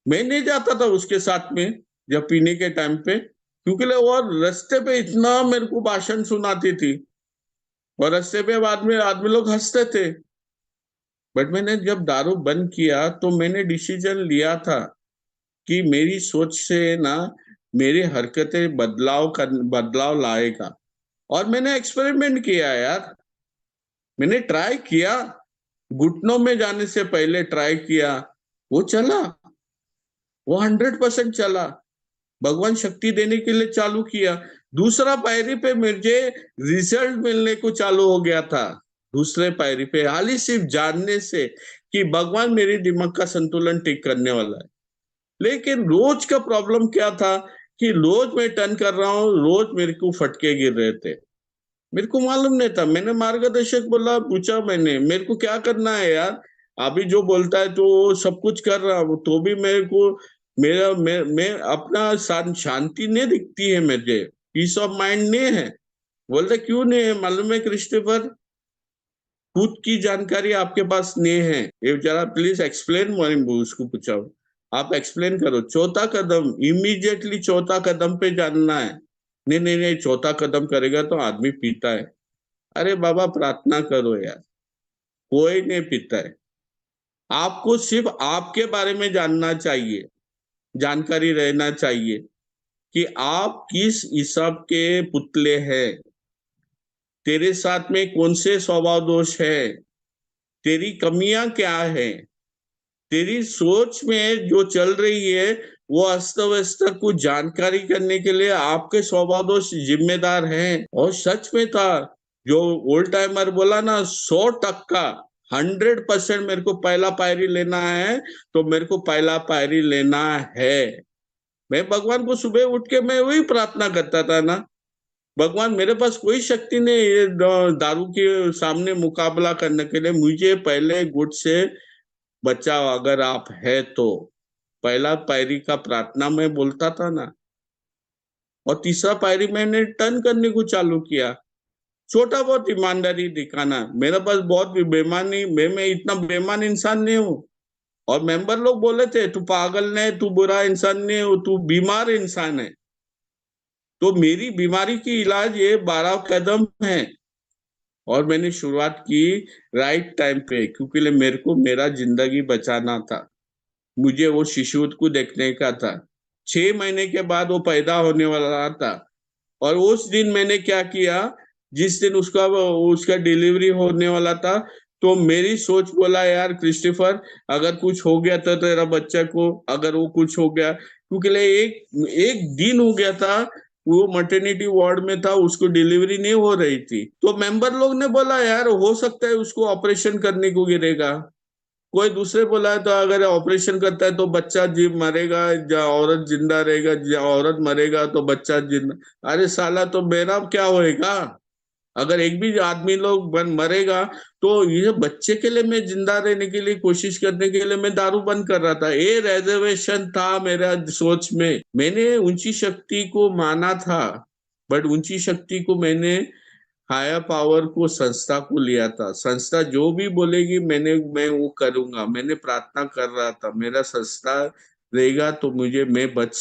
मैं नहीं जाता था उसके साथ में जब पीने के टाइम पे, क्योंकि वो रास्ते पे इतना मेरे को भाषण सुनाती थी और रास्ते पे बाद में आदमी लोग हंसते थे। बट मैंने जब दारू बंद किया तो मैंने डिसीजन लिया था कि मेरी सोच से ना मेरी हरकतें बदलाव लाएगा। और मैंने एक्सपेरिमेंट किया यार, मैंने ट्राई किया, घुटनों में जाने से पहले ट्राई किया, वो चला, वो 100% चला। भगवान शक्ति देने के लिए चालू किया। दूसरा पायरी पे मुझे रिजल्ट मिलने को चालू हो गया था। दूसरे पायरी पे हाली सिर्फ जानने से कि भगवान मेरे दिमाग का संतुलन ठीक करने वाला है। लेकिन रोज का प्रॉब्लम क्या था कि रोज मैं टर्न कर रहा हूँ, रोज मेरे को फटके गिर रहे थे। मेरे को मालूम नहीं था। मैंने मार्गदर्शक बोला, पूछा मैंने, मेरे को क्या करना है यार? अभी जो बोलता है तो सब कुछ कर रहा हूँ, तो भी मेरे को मैं अपना शांति नहीं दिखती है मुझे, पीस ऑफ माइंड नहीं है। बोलते क्यों नहीं है? मालूम है क्रिस्टोफर, खुद की जानकारी आपके पास नहीं है, ये जरा प्लीज एक्सप्लेन। उसको पूछा, आप एक्सप्लेन करो। चौथा कदम, इमीडिएटली चौथा कदम पे जानना है। नहीं नहीं नहीं, चौथा कदम करेगा तो आदमी पीता है। अरे बाबा, प्रार्थना करो यार, कोई नहीं पीता है। आपको सिर्फ आपके बारे में जानना चाहिए, जानकारी रहना चाहिए कि आप किस हिसाब के पुतले हैं, तेरे साथ में कौन से स्वभाव दोष है, तेरी कमियां क्या है, तेरी सोच में जो चल रही है वो अस्त व्यस्त को जानकारी करने के लिए आपके स्वभाव दोष जिम्मेदार हैं। और सच में था जो ओल्ड टाइमर बोला ना, 100%, 100% मेरे को पहला पायरी लेना है तो मेरे को पहला पायरी लेना है। मैं भगवान को सुबह उठ के मैं वही प्रार्थना करता था ना, भगवान मेरे पास कोई शक्ति नहीं है ये दारू के सामने मुकाबला करने के लिए, मुझे पहले गुट से बचाओ अगर आप है तो। पहला पायरी का प्रार्थना मैं बोलता था ना, और तीसरा पायरी मैंने टर्न करने को चालू किया। छोटा बहुत ईमानदारी दिखाना, मेरे पास बहुत भी बेईमानी, मैं इतना बेईमान इंसान नहीं हूँ। और मेंबर लोग बोले थे तू पागल नहीं, तू बुरा इंसान नहीं हो, तू बीमार इंसान है। तो मेरी बीमारी की इलाज ये 12 कदम है। और मैंने शुरुआत की राइट टाइम पे, क्योंकि मेरे को मेरा जिंदगी बचाना था। मुझे वो शिशु को देखने का था। 6 महीने के बाद वो पैदा होने वाला था। और उस दिन मैंने क्या किया, जिस दिन उसका उसका डिलीवरी होने वाला था, तो मेरी सोच बोला यार क्रिस्टोफर, अगर कुछ हो गया तो तेरा बच्चा को, अगर वो कुछ हो गया, क्योंकि एक एक दिन हो गया था, वो मैटरनिटी वार्ड में था, उसको डिलीवरी नहीं हो रही थी। तो मेंबर लोग ने बोला यार हो सकता है उसको ऑपरेशन करने को गिरेगा। कोई दूसरे बोला है तो अगर ऑपरेशन करता है तो बच्चा जी मरेगा, या औरत जिंदा रहेगा, या औरत मरेगा तो बच्चा जिंदा। अरे साला, तो मेरा क्या होएगा? अगर एक भी आदमी लोग मरेगा तो ये बच्चे के लिए मैं जिंदा रहने के लिए कोशिश करने के लिए मैं दारू बंद कर रहा था। ये रिजर्वेशन था मेरा सोच में। मैंने ऊंची शक्ति को माना था, बट ऊंची शक्ति को मैंने हायर पावर को, संस्था को लिया था। संस्था जो भी बोलेगी मैं वो करूंगा। मैंने प्रार्थना कर रहा था मेरा संस्था रहेगा तो मैं बच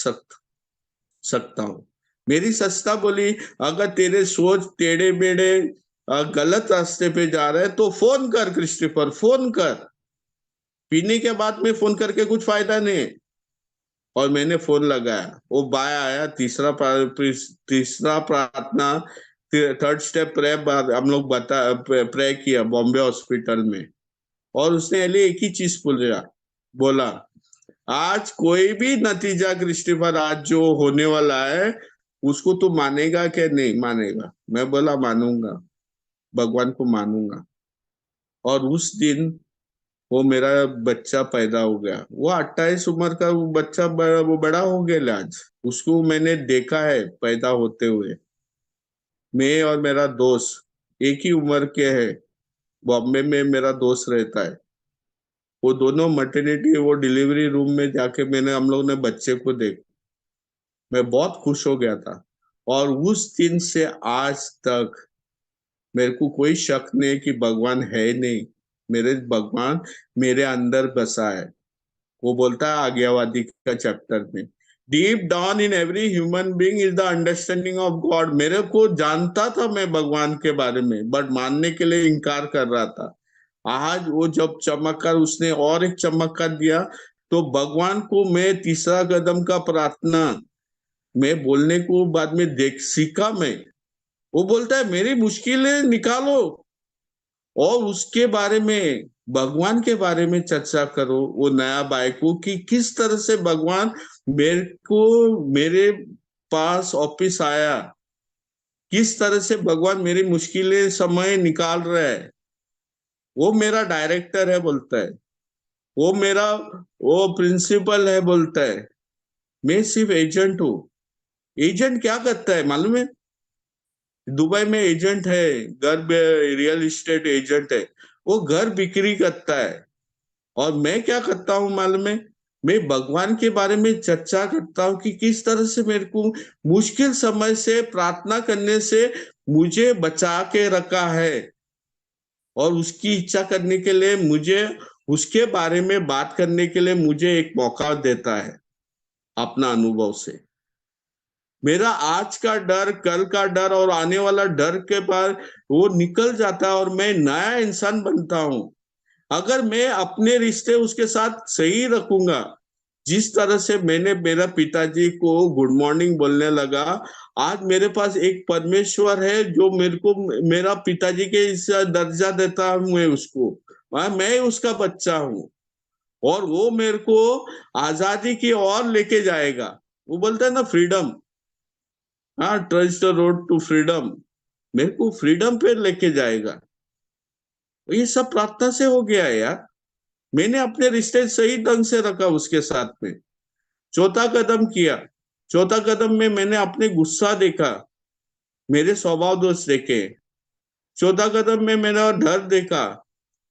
सकता हूँ। मेरी संस्था बोली अगर तेरे सोच टेढ़े बेढ़े गलत रास्ते पे जा रहे हैं तो फोन कर क्रिस्टोफर, फोन कर। पीने के बाद में फोन करके कुछ फायदा नहीं। और मैंने फोन लगाया, वो बाय आया। तीसरा प्रार्थना, थर्ड स्टेप प्रे हम लोग प्रे किया बॉम्बे हॉस्पिटल में। और उसने एक ही चीज बोला, आज कोई भी नतीजा क्रिस्टोफर आज जो होने वाला है उसको तू मानेगा क्या नहीं मानेगा? मैं बोला मानूंगा, भगवान को मानूंगा। और उस दिन वो मेरा बच्चा पैदा हो गया। वो 28 उम्र का वो बच्चा वो बड़ा हो गया आज। उसको मैंने देखा है पैदा होते हुए। मैं और मेरा दोस्त एक ही उम्र के हैं, बॉम्बे में मेरा दोस्त रहता है। वो दोनों मैटरनिटी वो डिलीवरी रूम में जाके मैंने हम लोग ने बच्चे को देखा। मैं बहुत खुश हो गया था। और उस दिन से आज तक मेरे को कोई शक नहीं कि भगवान है नहीं, मेरे भगवान मेरे अंदर बसा है। वो बोलता है आज्ञावादी का चैप्टर में, deep down in every human being is the understanding of God. मेरे को जानता था मैं भगवान के बारे में, बट मानने के लिए इनकार कर रहा था। आज वो जब चमत्कार उसने और एक चमत्कार दिया, तो भगवान को मैं तीसरा कदम का प्रार्थना मैं बोलने को बाद में देख सीखा मैं। वो बोलता है मेरी मुश्किलें निकालो और उसके बारे में, भगवान के बारे में चर्चा करो। वो नया भाई को कि किस तरह से भगवान मेरे को, मेरे पास ऑफिस आया, किस तरह से भगवान मेरी मुश्किलें समय निकाल रहा है। वो मेरा डायरेक्टर है बोलता है, वो मेरा वो प्रिंसिपल है बोलता है, मैं सिर्फ एजेंट हूँ। एजेंट क्या करता है मालूम है? दुबई में एजेंट है, घर रियल एस्टेट एजेंट है, वो घर बिक्री करता है। और मैं क्या करता हूँ मालूम है? मैं भगवान के बारे में चर्चा करता हूँ कि किस तरह से मेरे को मुश्किल समय से प्रार्थना करने से मुझे बचा के रखा है, और उसकी इच्छा करने के लिए मुझे, उसके बारे में बात करने के लिए मुझे एक मौका देता है अपना अनुभव से। मेरा आज का डर, कल का डर और आने वाला डर के बाद वो निकल जाता है और मैं नया इंसान बनता हूँ। अगर मैं अपने रिश्ते उसके साथ सही रखूंगा, जिस तरह से मैंने मेरा पिताजी को गुड मॉर्निंग बोलने लगा, आज मेरे पास एक परमेश्वर है जो मेरे को मेरा पिताजी के इस दर्जा देता हूं मैं उसको। मैं उसका बच्चा हूँ और वो मेरे को आजादी की ओर लेके जाएगा। वो बोलता है ना फ्रीडम, हाँ, trust the road to freedom, मेरे को फ्रीडम पे लेके जाएगा। ये सब प्रार्थना से हो गया है यार। मैंने अपने रिश्ते सही ढंग से रखा उसके साथ में। चौथा कदम किया, चौथा कदम में मैंने अपने गुस्सा देखा, मेरे स्वभाव दोष देखे। चौथा कदम में मेरा डर देखा,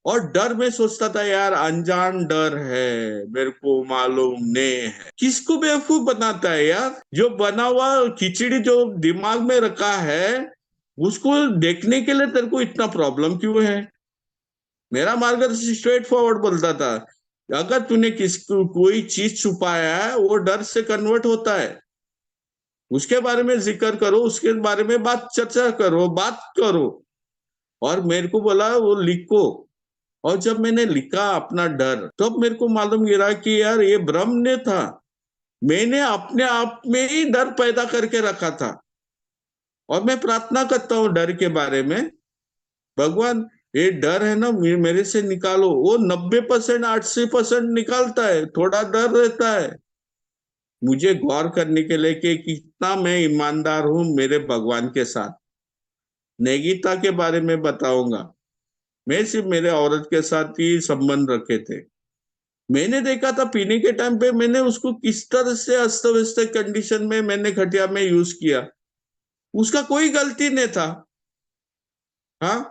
और डर में सोचता था यार अनजान डर है, मेरे को मालूम नहीं है। किसको बेवकूफ बनाता है यार? जो बना हुआ खिचड़ी जो दिमाग में रखा है उसको देखने के लिए तेरे को इतना प्रॉब्लम क्यों है? मेरा मार्गदर्शन स्ट्रेट फॉरवर्ड बोलता था, अगर तूने कोई चीज छुपाया है वो डर से कन्वर्ट होता है, उसके बारे में जिक्र करो, उसके बारे में बात चर्चा करो, बात करो। और मेरे को बोला वो लिखो। और जब मैंने लिखा अपना डर, तब मेरे को मालूम गिरा कि यार ये भ्रम ने था, मैंने अपने आप में ही डर पैदा करके रखा था। और मैं प्रार्थना करता हूँ डर के बारे में, भगवान ये डर है ना मेरे से निकालो। वो 90% 80% निकालता है, थोड़ा डर रहता है। मुझे गौर करने के लिए कि कितना मैं ईमानदार हूं मेरे भगवान के साथ। नेगीता के बारे में बताऊंगा। मैं सिर्फ मेरे औरत के साथ ही संबंध रखे थे। मैंने देखा था पीने के टाइम पे मैंने उसको किस तरह से अस्त व्यस्त कंडीशन में मैंने खटिया में यूज किया, उसका कोई गलती नहीं था। हाँ,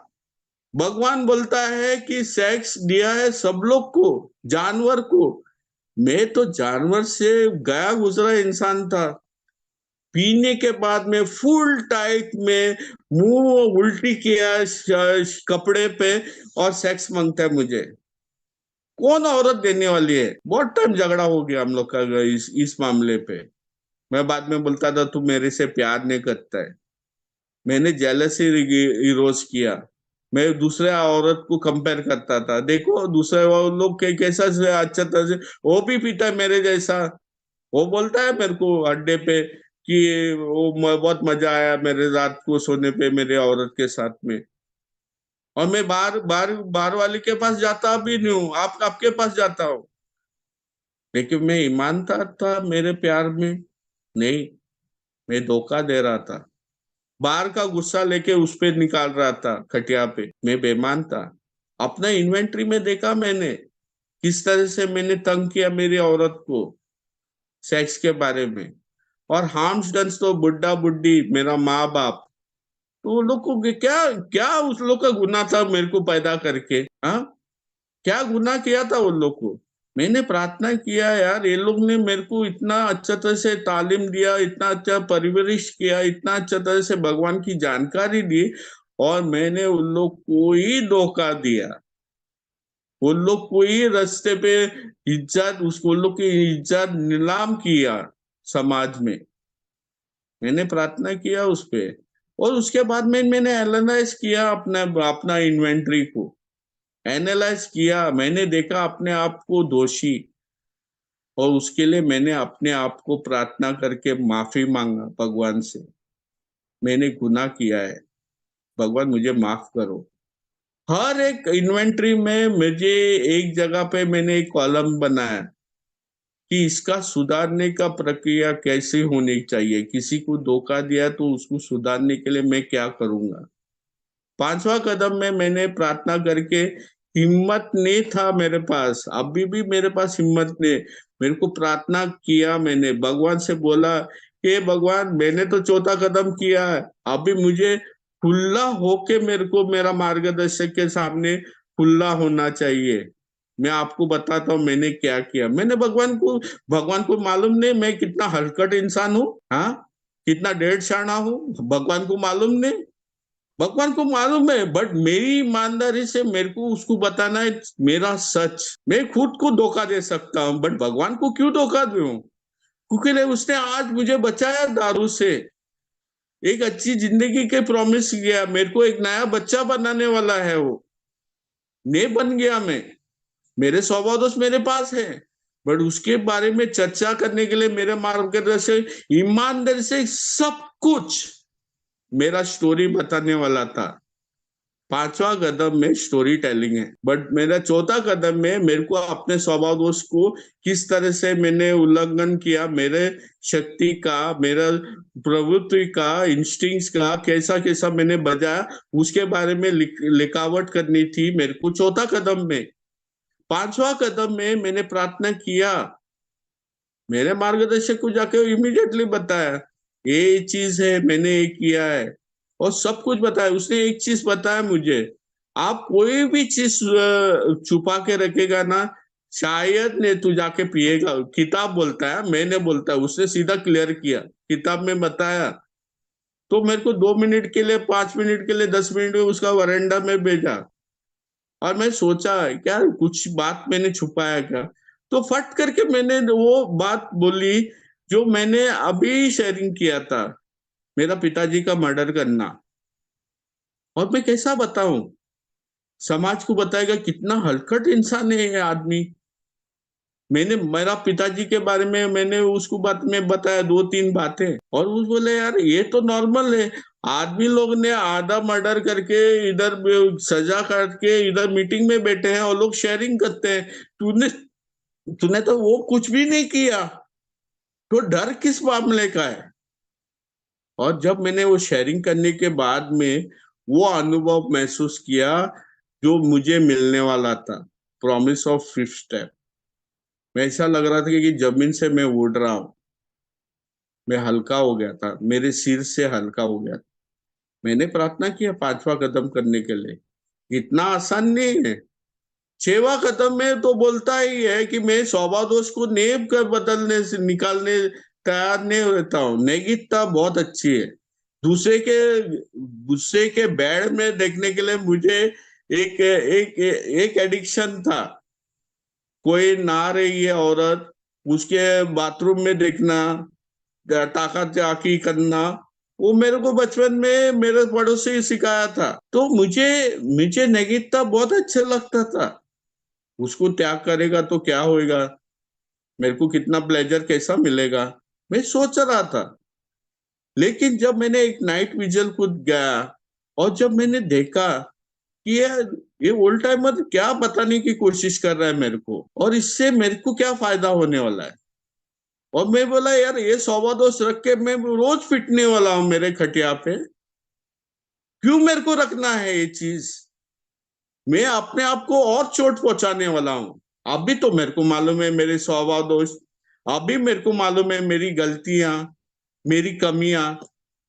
भगवान बोलता है कि सेक्स दिया है सब लोग को, जानवर को। मैं तो जानवर से गया गुजरा इंसान था। पीने के बाद में फुल टाइट में मुंह उल्टी किया कपड़े पे, और सेक्स मांगता है मुझे। कौन औरत देने वाली है? बहुत टाइम झगड़ा हो गया हम लोग का इस मामले पे। मैं बाद में बोलता था तू मेरे से प्यार नहीं करता है। मैंने जेलसी रोज किया। मैं दूसरे औरत को कंपेयर करता था, देखो दूसरे वो लोग के कैसा से अच्छा तरह से वो भी पीता है मेरे जैसा। वो बोलता है मेरे को अड्डे पे कि वो बहुत मजा आया मेरे रात को सोने पे मेरे औरत के साथ में। और मैं बार बार बार वाली के पास जाता भी नहीं हूँ, आप आपके पास जाता हूँ। लेकिन मैं ईमानदार था मेरे प्यार में नहीं, मैं धोखा दे रहा था। बाहर का गुस्सा लेके उस पे निकाल रहा था खटिया पे, मैं बेईमान था। अपना इन्वेंट्री में देखा मैंने किस तरह से मैंने तंग किया मेरी औरत को सेक्स के बारे में। और हार्म्स डन तो बुढ़ा बुढ़ी मेरा माँ बाप, तो उन लोग को क्या, क्या उस लोग का गुनाह था मेरे को पैदा करके? हाँ, क्या गुनाह किया था उन लोग को? मैंने प्रार्थना किया यार, ये लोग ने मेरे को इतना अच्छा तरह से तालीम दिया, इतना अच्छा परवरिश किया, इतना अच्छा तरह से भगवान की जानकारी दी, और मैंने उन लोग को ही धोखा दिया। उन लोग को ही रास्ते पे इज्जत, उन लोग की इज्जत नीलाम किया समाज में। मैंने प्रार्थना किया उस पे, और उसके बाद में मैंने एनालाइज किया अपना अपना इन्वेंट्री को एनालाइज किया। मैंने देखा अपने आप को दोषी, और उसके लिए मैंने अपने आप को प्रार्थना करके माफी मांगा भगवान से। मैंने गुनाह किया है, भगवान मुझे माफ करो। हर एक इन्वेंट्री में मुझे एक जगह पे मैंने एक कॉलम बनाया कि इसका सुधारने का प्रक्रिया कैसे होनी चाहिए, किसी को धोखा दिया तो उसको सुधारने के लिए मैं क्या करूंगा। पांचवा कदम में मैंने प्रार्थना करके, हिम्मत नहीं था मेरे पास, अभी भी मेरे पास हिम्मत नहीं, मेरे को प्रार्थना किया, मैंने भगवान से बोला कि भगवान मैंने तो चौथा कदम किया है, अभी मुझे खुला होके मेरे को मेरा मार्गदर्शक के सामने खुला होना चाहिए। मैं आपको बताता हूँ मैंने क्या किया। मैंने भगवान को मालूम नहीं मैं कितना हलकट इंसान हूँ, हाँ, कितना डेढ़ शाना हूँ, भगवान को मालूम नहीं। भगवान को मालूम है, बट मेरी ईमानदारी से मेरे को उसको बताना है मेरा सच। मैं खुद को धोखा दे सकता हूँ, बट भगवान को क्यों धोखा दूं? क्योंकि उसने आज मुझे बचाया दारू से, एक अच्छी जिंदगी के प्रॉमिस किया, मेरे को एक नया बच्चा बनाने वाला है, वो ने बन गया मैं, मेरे स्वभाव दोष मेरे पास है, बट उसके बारे में चर्चा करने के लिए मेरे मार्गदर्शक ईमानदारी से सब कुछ मेरा स्टोरी बताने वाला था। पांचवा कदम में स्टोरी टेलिंग है, बट मेरा चौथा कदम में मेरे को अपने स्वभाव दोष को किस तरह से मैंने उल्लंघन किया, मेरे शक्ति का, मेरा प्रवृत्ति का, इंस्टिंक्ट्स का कैसा कैसा मैंने बजाया, उसके बारे में लिखावट करनी थी मेरे को चौथा कदम में। पांचवा कदम में मैंने प्रार्थना किया, मेरे मार्गदर्शक को जाके इमीडिएटली बताया ये चीज है, मैंने ये किया है, और सब कुछ बताया। उसने एक चीज बताया मुझे, आप कोई भी चीज छुपा के रखेगा ना, शायद ने तू जाके पिएगा। किताब बोलता है, मैंने बोलता है, उसने सीधा क्लियर किया, किताब में बताया। तो मेरे को 2 मिनट के लिए, 5 मिनट के लिए, 10 मिनट में उसका वरांडा में भेजा, और मैं सोचा क्या कुछ बात मैंने छुपाया क्या, तो फट करके मैंने वो बात बोली जो मैंने अभी शेयरिंग किया था, मेरा पिताजी का मर्डर करना। और मैं कैसा बताऊं, समाज को बताएगा कितना हलकट इंसान है ये आदमी। मैंने मेरा पिताजी के बारे में मैंने उसको बात में बताया 2-3 बातें, और वो बोले यार ये तो नॉर्मल है, आदमी लोग ने आधा मर्डर करके इधर सजा करके इधर मीटिंग में बैठे हैं और लोग शेयरिंग करते हैं, तूने तूने तो वो कुछ भी नहीं किया, तो डर किस मामले का है। और जब मैंने वो शेयरिंग करने के बाद में वो अनुभव महसूस किया जो मुझे मिलने वाला था, प्रॉमिस ऑफ 5th स्टेप, मैं ऐसा लग रहा था कि जमीन से मैं उड़ रहा हूं, मैं हल्का हो गया था, मेरे सिर से हल्का हो गया था। मैंने प्रार्थना किया पांचवा कदम करने के लिए, इतना आसान नहीं है। छठवां कदम में तो बोलता ही है कि मैं स्वभाव दोष को नेब कर बदलने से निकालने तैयार नहीं रहता हूँ। नैतिकता बहुत अच्छी है, दूसरे के गुस्से के बैड में देखने के लिए मुझे एक एक एक एडिक्शन था। कोई नहा रही है औरत, उसके बाथरूम में देखना, ताकत जाकी करना, वो मेरे को बचपन में मेरे पड़ोसी सिखाया था, तो मुझे मुझे नैतिकता बहुत अच्छा लगता था। उसको त्याग करेगा तो क्या होएगा, मेरे को कितना प्लेजर कैसा मिलेगा, मैं सोच रहा था। लेकिन जब मैंने एक नाइट विजन को गया और जब मैंने देखा कि ये ओल्ड टाइमर क्या बताने की कोशिश कर रहा है मेरे को, और इससे मेरे को क्या फायदा होने वाला है, और मैं बोला यार ये 100 दोस्त रख के मैं रोज पिटने वाला हूँ मेरे खटिया पे, क्यों मेरे को रखना है ये चीज, मैं अपने आप को और चोट पहुंचाने वाला हूँ। अभी तो मेरे को मालूम है मेरे स्वभाव दोष, अभी मेरे को मालूम है मेरी गलतियां, मेरी कमियां,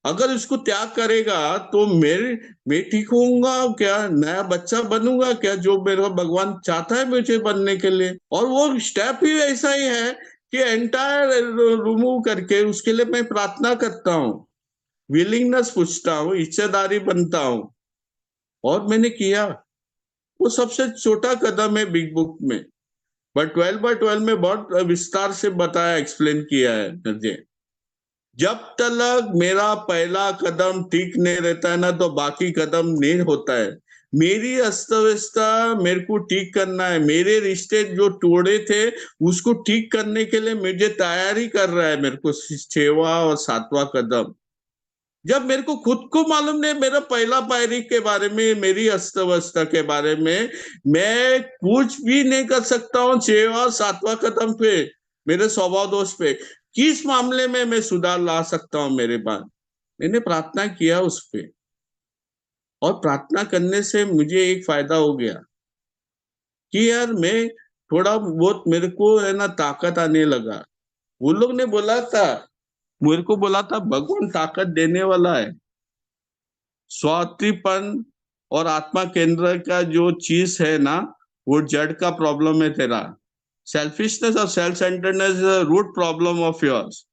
अगर इसको त्याग करेगा तो मैं ठीक होऊंगा क्या, नया बच्चा बनूंगा क्या, जो मेरा भगवान चाहता है मुझे बनने के लिए। और वो स्टेप ही ऐसा ही है कि एंटायर रिमूव करके उसके लिए मैं प्रार्थना करता हूँ, विलिंगनेस पूछता हूँ, इच्छाधारी बनता हूँ, और मैंने किया। वो सबसे छोटा कदम है बिग बुक में, बट 12/12 में बहुत विस्तार से बताया, एक्सप्लेन किया है मुझे। जब तक मेरा पहला कदम ठीक नहीं रहता है ना, तो बाकी कदम नहीं होता है। मेरी अस्त व्यवस्था मेरे को ठीक करना है, मेरे रिश्ते जो तोड़े थे उसको ठीक करने के लिए मुझे तैयारी कर रहा है मेरे को 6वां और 7वां कदम। जब मेरे को खुद को मालूम नहीं, मेरा पहला पायरी के बारे में, मेरी अस्त व्यवस्था के बारे में मैं कुछ भी नहीं कर सकता हूँ। 6वां 7वां कदम पे, मेरे स्वभाव दोष पे किस मामले में मैं सुधार ला सकता हूँ मेरे पास। मैंने प्रार्थना किया उस पे, और प्रार्थना करने से मुझे एक फायदा हो गया कि यार मैं थोड़ा बहुत, मेरे को है ना ताकत आने लगा। वो लोग ने बोला था, मेरे को बोला था भगवान ताकत देने वाला है। स्वार्थीपन और आत्मा केंद्र का जो चीज है ना, वो जड़ का प्रॉब्लम है तेरा। सेल्फिशनेस और self centredness root problem of yours.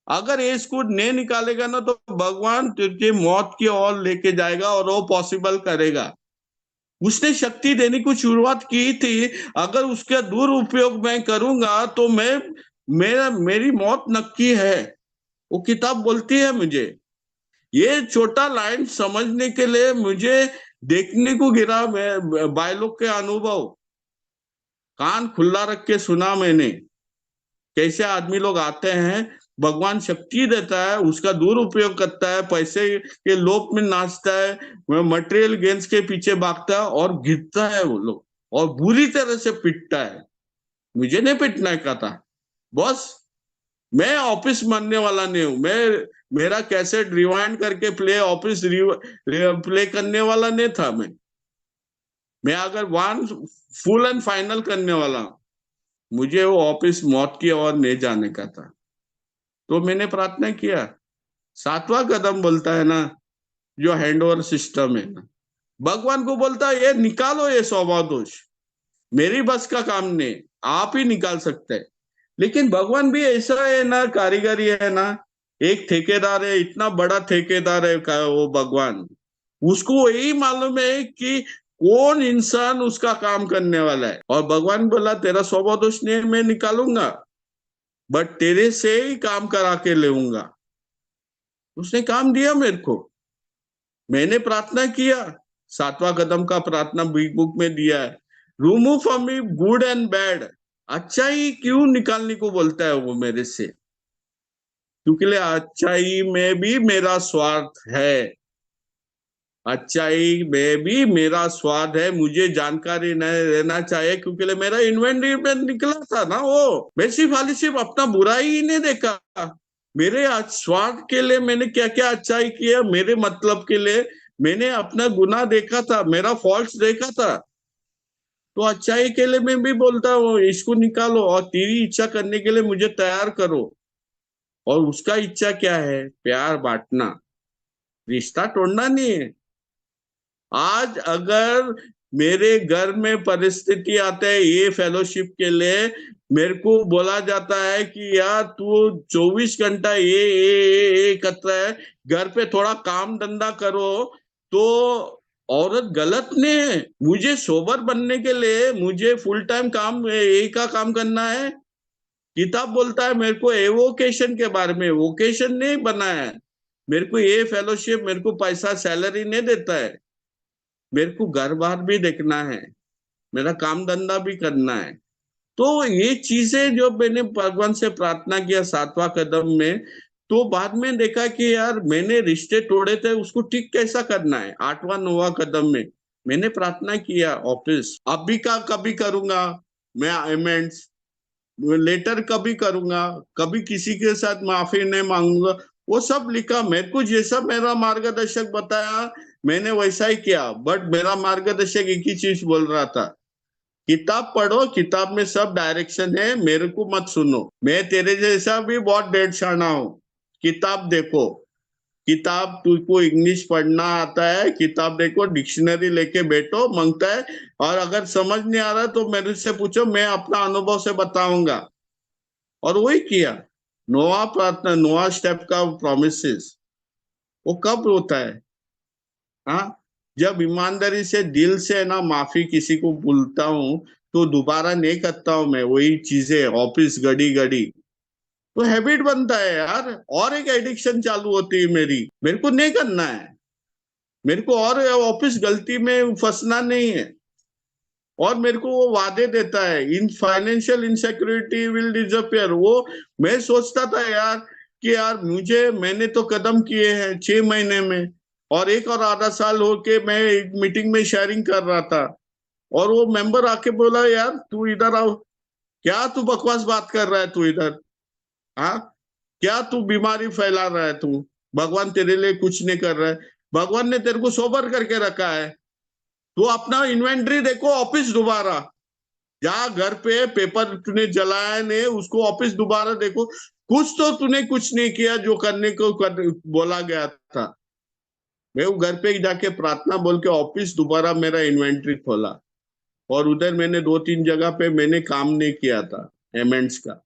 अगर ये इसको नहीं निकालेगा ना, तो भगवान तुझे मौत की ओर लेके जाएगा, और वो पॉसिबल करेगा। उसने शक्ति देने की शुरुआत की थी। अगर उसका दुरुपयोग मैं करूंगा तो मेरी मौत नक्की है। वो किताब बोलती है मुझे। ये छोटा लाइन समझने के लिए मुझे देखने को गिरा, मैं बायलोग के अनुभव कान खुला रख के सुना मैंने। कैसे आदमी लोग आते हैं, भगवान शक्ति देता है, उसका दुरुपयोग करता है, पैसे के लोभ में नाचता है, मटेरियल गेन्स के पीछे भागता है, और गिरता है वो लोग, और बुरी तरह से पिटता है। मुझे नहीं पिटना का था बॉस। मैं ऑफिस मानने वाला नहीं हूं। मेरा कैसेट रिवाइंड करके प्ले करने वाला नहीं था। मैं अगर वन फुल एंड फाइनल करने वाला हूं, मुझे वो ऑफिस मौत की ओर नहीं जाने का था। तो मैंने प्रार्थना किया। 7वां कदम बोलता है ना, जो हैंड ओवर सिस्टम है ना, भगवान को बोलता है ये निकालो, ये स्वभाव दोष मेरी बस का काम नहीं, आप ही निकाल सकते हैं। लेकिन भगवान भी ऐसा है ना, कारीगरी है ना। एक ठेकेदार है, इतना बड़ा ठेकेदार है वो भगवान। उसको यही मालूम है कि कौन इंसान उसका काम करने वाला है। और भगवान बोला तेरा स्वभाव दोष नहीं मैं निकालूंगा, बट तेरे से ही काम करा के लेऊंगा। उसने काम दिया मेरे को। मैंने प्रार्थना किया। 7वां कदम का प्रार्थना बिग बुक में दिया है। Remove from me good and bad. अच्छाई क्यों निकालने को बोलता है वो मेरे से? क्योंकि अच्छाई में भी मेरा स्वार्थ है। अच्छाई में भी मेरा स्वाद है। मुझे जानकारी नहीं रहना चाहिए, क्योंकि मेरा इन्वेंटरी में निकला था ना वो। मैं सिर्फ अपना बुराई ही नहीं देखा। मेरे स्वार्थ के लिए मैंने क्या क्या अच्छाई किया, मेरे मतलब के लिए मैंने अपना गुनाह देखा था, मेरा फॉल्ट देखा था। तो अच्छाई के लिए मैं भी बोलता हूँ इसको निकालो, और तेरी इच्छा करने के लिए मुझे तैयार करो। और उसका इच्छा क्या है? प्यार बांटना, रिश्ता तोड़ना नहीं है। आज अगर मेरे घर में परिस्थिति आते है ये फेलोशिप के लिए, मेरे को बोला जाता है कि यार तू 24 घंटा ये करता है, घर पे थोड़ा काम धंधा करो। तो औरत गलत नहीं है। मुझे सोबर बनने के लिए मुझे फुल टाइम काम, एक का काम करना है। किताब बोलता है मेरे को एवोकेशन के बारे में, वोकेशन नहीं बनाया है। मेरे को ये फेलोशिप, मेरे को पैसा सैलरी नहीं देता है। मेरे को घर बार भी देखना है, मेरा काम धंधा भी करना है। तो ये चीजें जो मैंने भगवान से प्रार्थना किया 7वां कदम में, तो बाद में देखा कि यार मैंने रिश्ते तोड़े थे, उसको ठीक कैसा करना है। 8वां 9वां कदम में मैंने प्रार्थना किया। ऑफिस अभी का कभी करूंगा मैं अमेंड्स, लेटर कभी करूंगा, कभी किसी के साथ माफी नहीं मांगूंगा। वो सब लिखा। मेरे को जैसा मेरा मार्गदर्शक बताया मैंने वैसा ही किया। बट मेरा मार्गदर्शक एक ही चीज बोल रहा था, किताब पढ़ो, किताब में सब डायरेक्शन है, मेरे को मत सुनो। मैं तेरे जैसा भी बहुत डेढ़ शाना हूँ। किताब देखो, किताब तुझको इंग्लिश पढ़ना आता है, किताब देखो, डिक्शनरी लेके बैठो, मांगता है। और अगर समझ नहीं आ रहा तो मेरे से पूछो, मैं अपना अनुभव से बताऊंगा। और वही किया। नोआ प्रार्थना, नोआ स्टेप का प्रोमिसेस, वो कब होता है? हाँ, जब ईमानदारी से दिल से ना माफी किसी को बोलता हूँ, तो दोबारा नहीं करता हूँ मैं वही चीजें ऑफिस घड़ी घड़ी। तो हैबिट बनता है यार, और एक एडिक्शन चालू होती है मेरी। मेरे को नहीं करना है, मेरे को और ऑफिस गलती में फंसना नहीं है। और मेरे को वो वादे देता है, in financial insecurity will disappear. वो मैं सोचता था यार, कि यार मैंने तो कदम किए हैं 6 महीने में, और 1 और आधा साल हो के मैं एक मीटिंग में शेयरिंग कर रहा था, और वो मेंबर आके बोला यार तू इधर आओ, क्या तू बकवास बात कर रहा है तू इधर, हाँ, क्या तू बीमारी फैला रहा है तू, भगवान तेरे लिए कुछ नहीं कर रहा है, भगवान ने तेरे को सोबर करके रखा है, तू अपना इन्वेंटरी देखो, ऑफिस दोबारा जा, घर पे पेपर तूने जलाया नहीं उसको ऑफिस दोबारा देखो, कुछ तो तूने कुछ नहीं किया जो करने को बोला गया था। मैं वो घर पे जाके प्रार्थना बोल के ऑफिस दोबारा मेरा इन्वेंटरी खोला, और उधर मैंने 2-3 जगह पे मैंने काम नहीं किया था पेमेंट्स का,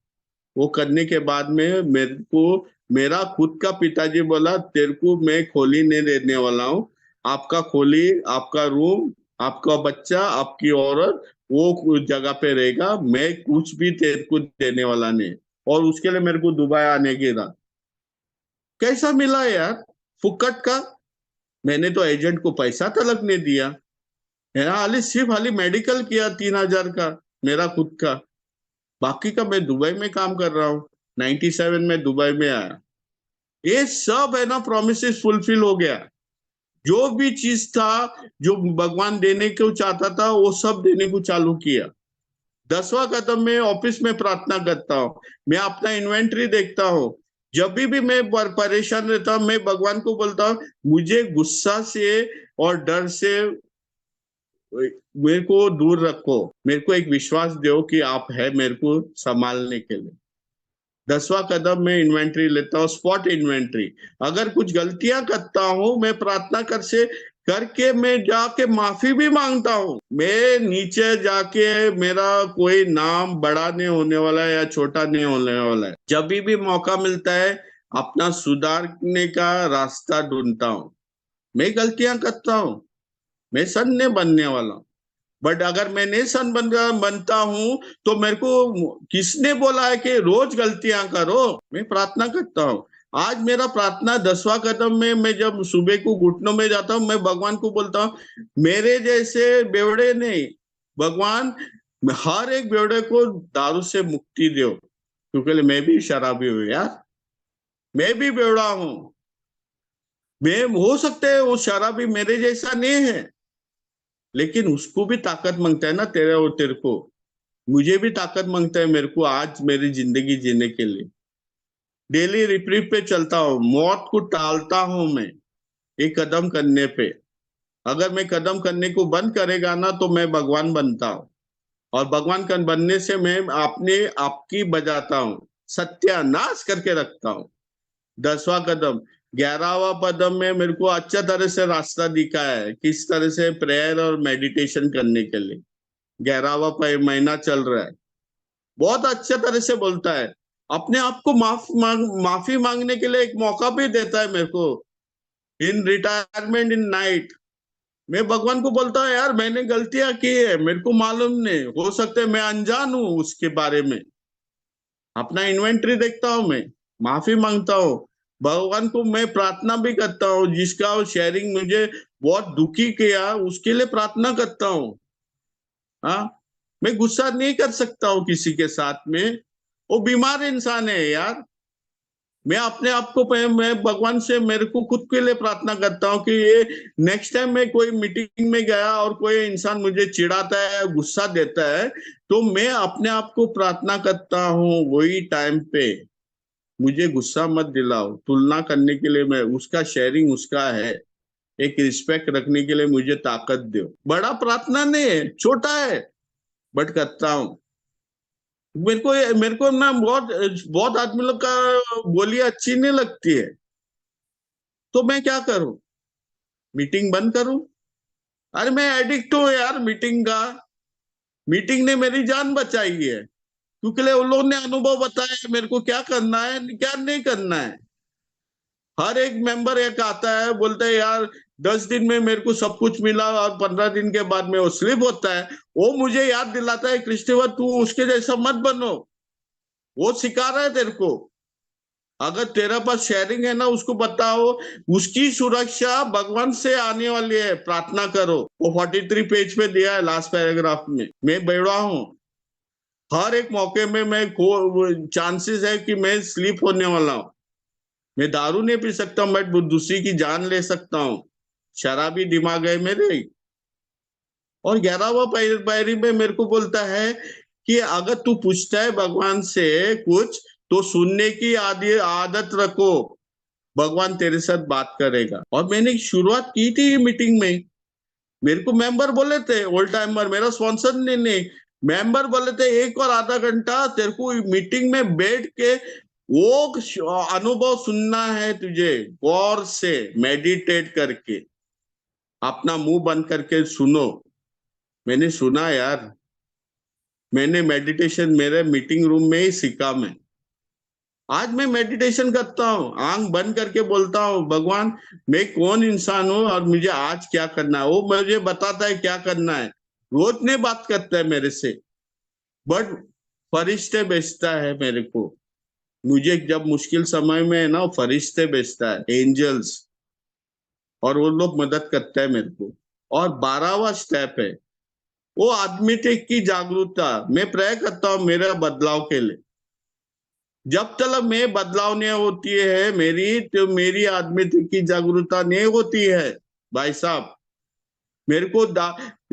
वो करने के बाद में मेरे को मेरा खुद का पिताजी बोला तेरे को मैं खोली नहीं देने वाला हूँ, आपका खोली, आपका रूम, आपका बच्चा, आपकी औरत वो जगह पे रहेगा, मैं कुछ भी तेरे को देने वाला नहीं। और उसके लिए मेरे को दुबई आने की था। कैसा मिला यार, फुकट का। मैंने तो एजेंट को पैसा तलक नहीं दिया, मेरा सिर्फ हाली मेडिकल किया 3,000 का, मेरा खुद का, बाकी का मैं दुबई में काम कर रहा हूँ। 97 में दुबई में आया, ये सब है ना प्रोमिसेस फुलफिल हो गया। जो भी चीज था जो भगवान देने को चाहता था वो सब देने को चालू किया। 10वां कदम में ऑफिस में प्रार्थना करता हूँ, मैं अपना इन्वेंटरी देखता हूँ, जब भी मैं परेशान रहता हूँ मैं भगवान को बोलता हूँ मुझे गुस्सा से और डर से मेरे को दूर रखो, मेरे को एक विश्वास दो कि आप है मेरे को संभालने के लिए। 10वां कदम में इन्वेंटरी लेता हूँ, स्पॉट इन्वेंटरी। अगर कुछ गलतियां करता हूँ मैं प्रार्थना करके मैं जाके माफी भी मांगता हूँ। मैं नीचे जाके मेरा कोई नाम बड़ा नहीं होने वाला है या छोटा नहीं होने वाला है। जब भी मौका मिलता है अपना सुधारने का रास्ता ढूंढता हूँ। मैं गलतियां करता हूँ, मैं सन नहीं बनने वाला, बट अगर मैं नहीं बनता हूँ तो मेरे को किसने बोला है कि रोज गलतियां करो। मैं प्रार्थना करता हूँ। आज मेरा प्रार्थना 10वां कदम में मैं जब सुबह को घुटनों में जाता हूँ मैं भगवान को बोलता हूँ मेरे जैसे बेवड़े नहीं, भगवान हर एक बेवड़े को दारू से मुक्ति दो, क्योंकि मैं भी शराबी हूँ यार, मैं भी बेवड़ा हूँ। मैं हो सकता है वो शराबी मेरे जैसा नहीं है, लेकिन उसको भी ताकत मांगता है ना, तेरे और तेरे को, मुझे भी ताकत मांगता है मेरे को आज मेरी जिंदगी जीने के लिए। डेली रिप्रीव पे चलता हूँ, मौत को टालता हूँ मैं एक कदम करने पे। अगर मैं कदम करने को बंद करेगा ना तो मैं भगवान बनता हूँ, और भगवान का बनने से मैं अपने आपकी बजाता हूँ, सत्यानाश करके रखता हूँ। 10वां कदम, 11वां कदम में मेरे को अच्छा तरह से रास्ता दिखा है किस तरह से प्रेयर और मेडिटेशन करने के लिए। 11वां महीना चल रहा है, बहुत अच्छे तरह से बोलता है, अपने आप को माफी मांगने के लिए एक मौका भी देता है मेरे को। इन रिटायरमेंट इन नाइट मैं भगवान को बोलता हूँ यार मैंने गलतियां की है, मेरे को मालूम नहीं, हो सकता है मैं अनजान हूँ उसके बारे में। अपना इन्वेंटरी देखता हूँ मैं, माफी मांगता हूँ, भगवान को मैं प्रार्थना भी करता हूँ, जिसका शेयरिंग मुझे बहुत दुखी किया उसके लिए प्रार्थना करता हूँ। हाँ, मैं गुस्सा नहीं कर सकता हूँ किसी के साथ में, वो बीमार इंसान है यार। मैं अपने आप को मैं भगवान से मेरे को खुद के लिए प्रार्थना करता हूँ कि ये नेक्स्ट टाइम मैं कोई मीटिंग में गया और कोई इंसान मुझे चिढ़ाता है, गुस्सा देता है, तो मैं अपने आप को प्रार्थना करता हूँ वही टाइम पे मुझे गुस्सा मत दिलाओ, तुलना करने के लिए मैं उसका शेयरिंग उसका है, एक रिस्पेक्ट रखने के लिए मुझे ताकत दो। बड़ा प्रार्थना नहीं है, छोटा है, बट करता हूँ। मेरे को ना बहुत बहुत आदमी लोग का बोली अच्छी नहीं लगती है, तो मैं क्या करूं, मीटिंग बंद करूं? अरे मैं एडिक्ट हूँ यार मीटिंग का, मीटिंग ने मेरी जान बचाई है, क्योंकि उन लोगों ने अनुभव बताया है मेरे को क्या करना है क्या नहीं करना है। हर एक मेंबर एक आता है बोलता है यार 10 दिन में मेरे को सब कुछ मिला और 15 दिन के बाद में वो स्लिप होता है, वो मुझे याद दिलाता है क्रिस्टोफर तू उसके जैसा मत बनो, वो सिखा रहा है तेरे को। अगर तेरा पास शेयरिंग है ना उसको बताओ, उसकी सुरक्षा भगवान से आने वाली है, प्रार्थना करो। वो 43 पेज पे दिया है लास्ट पैराग्राफ में। मैं बैठा हूँ, हर एक मौके में मैं चांसेस है कि मैं स्लीप होने वाला हूँ, मैं दारू नहीं पी सकता, मैं दूसरी की जान ले सकता हूँ। शराबी दिमाग है मेरे। और 11वां पायरी में मेरे को बोलता है कि अगर तू पूछता है भगवान से कुछ तो सुनने की आदत रखो, भगवान तेरे साथ बात करेगा। और मैंने शुरुआत की थी मीटिंग में। मेरे को मेंबर बोले थे, ओल्ड टाइमर, मेरा स्पॉन्सर नहीं, मेंबर बोले थे 1 और आधा घंटा तेरे को मीटिंग में बैठ के वो अनुभव सुनना है तुझे, गौर से मेडिटेट करके, अपना मुंह बंद करके सुनो। मैंने सुना यार, मैंने मेडिटेशन मेरे मीटिंग रूम में ही सीखा। मैं आज मैं मेडिटेशन करता हूँ, आंख बंद करके बोलता हूँ, भगवान मैं कौन इंसान हूँ और मुझे आज क्या करना है। वो मुझे बताता है क्या करना है। रोज नहीं बात करता है मेरे से, बट फरिश्ते भेजता है मेरे को। मुझे जब मुश्किल समय में है ना, फरिश्ते भेजता है, एंजल्स, और वो लोग मदद करते हैं मेरे को। और 12वां स्टेप है वो आदमी की जागरूकता। मैं प्रे करता हूँ मेरे बदलाव के लिए। जब तक मैं बदलाव नहीं होती है मेरी, तो मेरी आदमी की जागरूकता नहीं होती है भाई साहब। मेरे को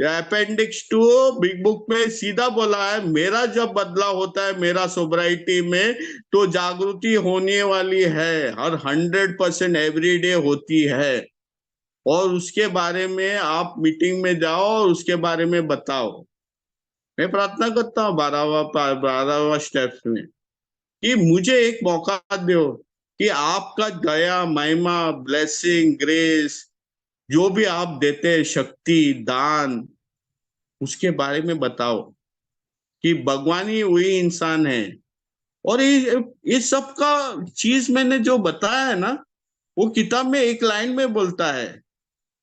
अपेंडिक्स 2 बिग बुक में सीधा बोला है, मेरा जब बदलाव होता है मेरा सोब्राइटी में, तो जागृति होने वाली है, हर 100% एवरीडे होती है। और उसके बारे में आप मीटिंग में जाओ और उसके बारे में बताओ। मैं प्रार्थना करता हूँ 12वां स्टेप में कि मुझे एक मौका दो कि आपका दया, महिमा, ब्लेसिंग, ग्रेस, जो भी आप देते हैं, शक्ति, दान, उसके बारे में बताओ कि भगवान ही वही इंसान है। और ये सब का चीज मैंने जो बताया है ना, वो किताब में एक लाइन में बोलता है,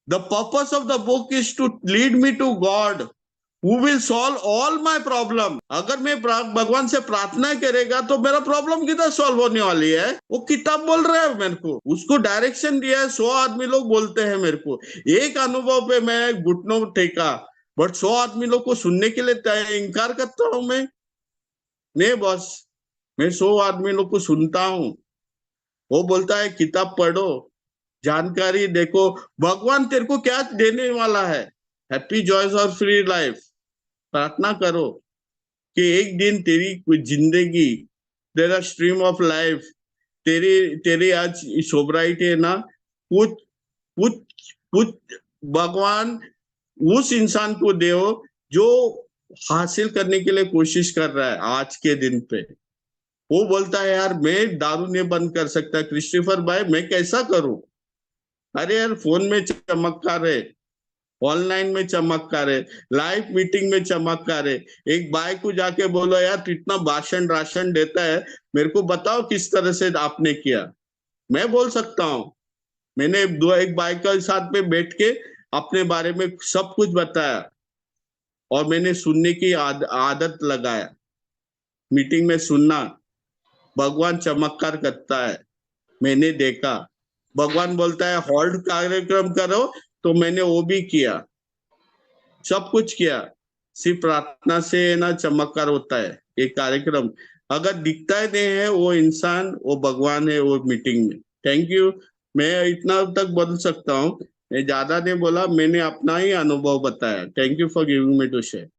the purpose of the book is to lead me to God who will solve all my problem. अगर मैं भगवान से प्रार्थना करेगा तो मेरा प्रॉब्लम किधर सॉल्व होने वाली है। वो किताब बोल रहा है मेरे को, उसको डायरेक्शन दिया है। 100 आदमी लोग बोलते हैं मेरे को, एक अनुभव पे मैं घुटनों टेका, बट 100 आदमी लोग को सुनने के लिए इनकार करता हूं मैं। नहीं बॉस, मैं 100 आदमी लोग को सुनता हूँ। वो बोलता है किताब पढ़ो, जानकारी देखो, भगवान तेरे को क्या देने वाला है, हैप्पी जॉयस और फ्री लाइफ। प्रार्थना करो कि एक दिन तेरी कोई जिंदगी, तेरा स्ट्रीम ऑफ लाइफ, तेरी तेरी आज सोबराइट है ना, कुछ कुछ कुछ भगवान उस इंसान को दे जो हासिल करने के लिए कोशिश कर रहा है आज के दिन पे। वो बोलता है यार मैं दारू नहीं बंद कर सकता, क्रिस्टोफर भाई मैं कैसा करूं। अरे यार फोन में चमत्कार है, ऑनलाइन में चमत्कार है, लाइव मीटिंग में चमत्कार है। एक भाई को जाके बोलो यार तू इतना भाषण राशन देता है, मेरे को बताओ किस तरह से आपने किया। मैं बोल सकता हूँ, मैंने एक भाई के साथ में बैठ के अपने बारे में सब कुछ बताया, और मैंने सुनने की आदत लगाया। मीटिंग में सुनना, भगवान चमत्कार करता है। मैंने देखा, भगवान बोलता है हॉल्ट कार्यक्रम करो, तो मैंने वो भी किया, सब कुछ किया। सिर्फ प्रार्थना से ना चमत्कार होता है। एक कार्यक्रम अगर दिखता ही नहीं है, वो इंसान, वो भगवान है वो मीटिंग में। Thank you. मैं इतना तक बोल सकता हूँ, मैं ज्यादा नहीं बोला, मैंने अपना ही अनुभव बताया। Thank you for giving me to share.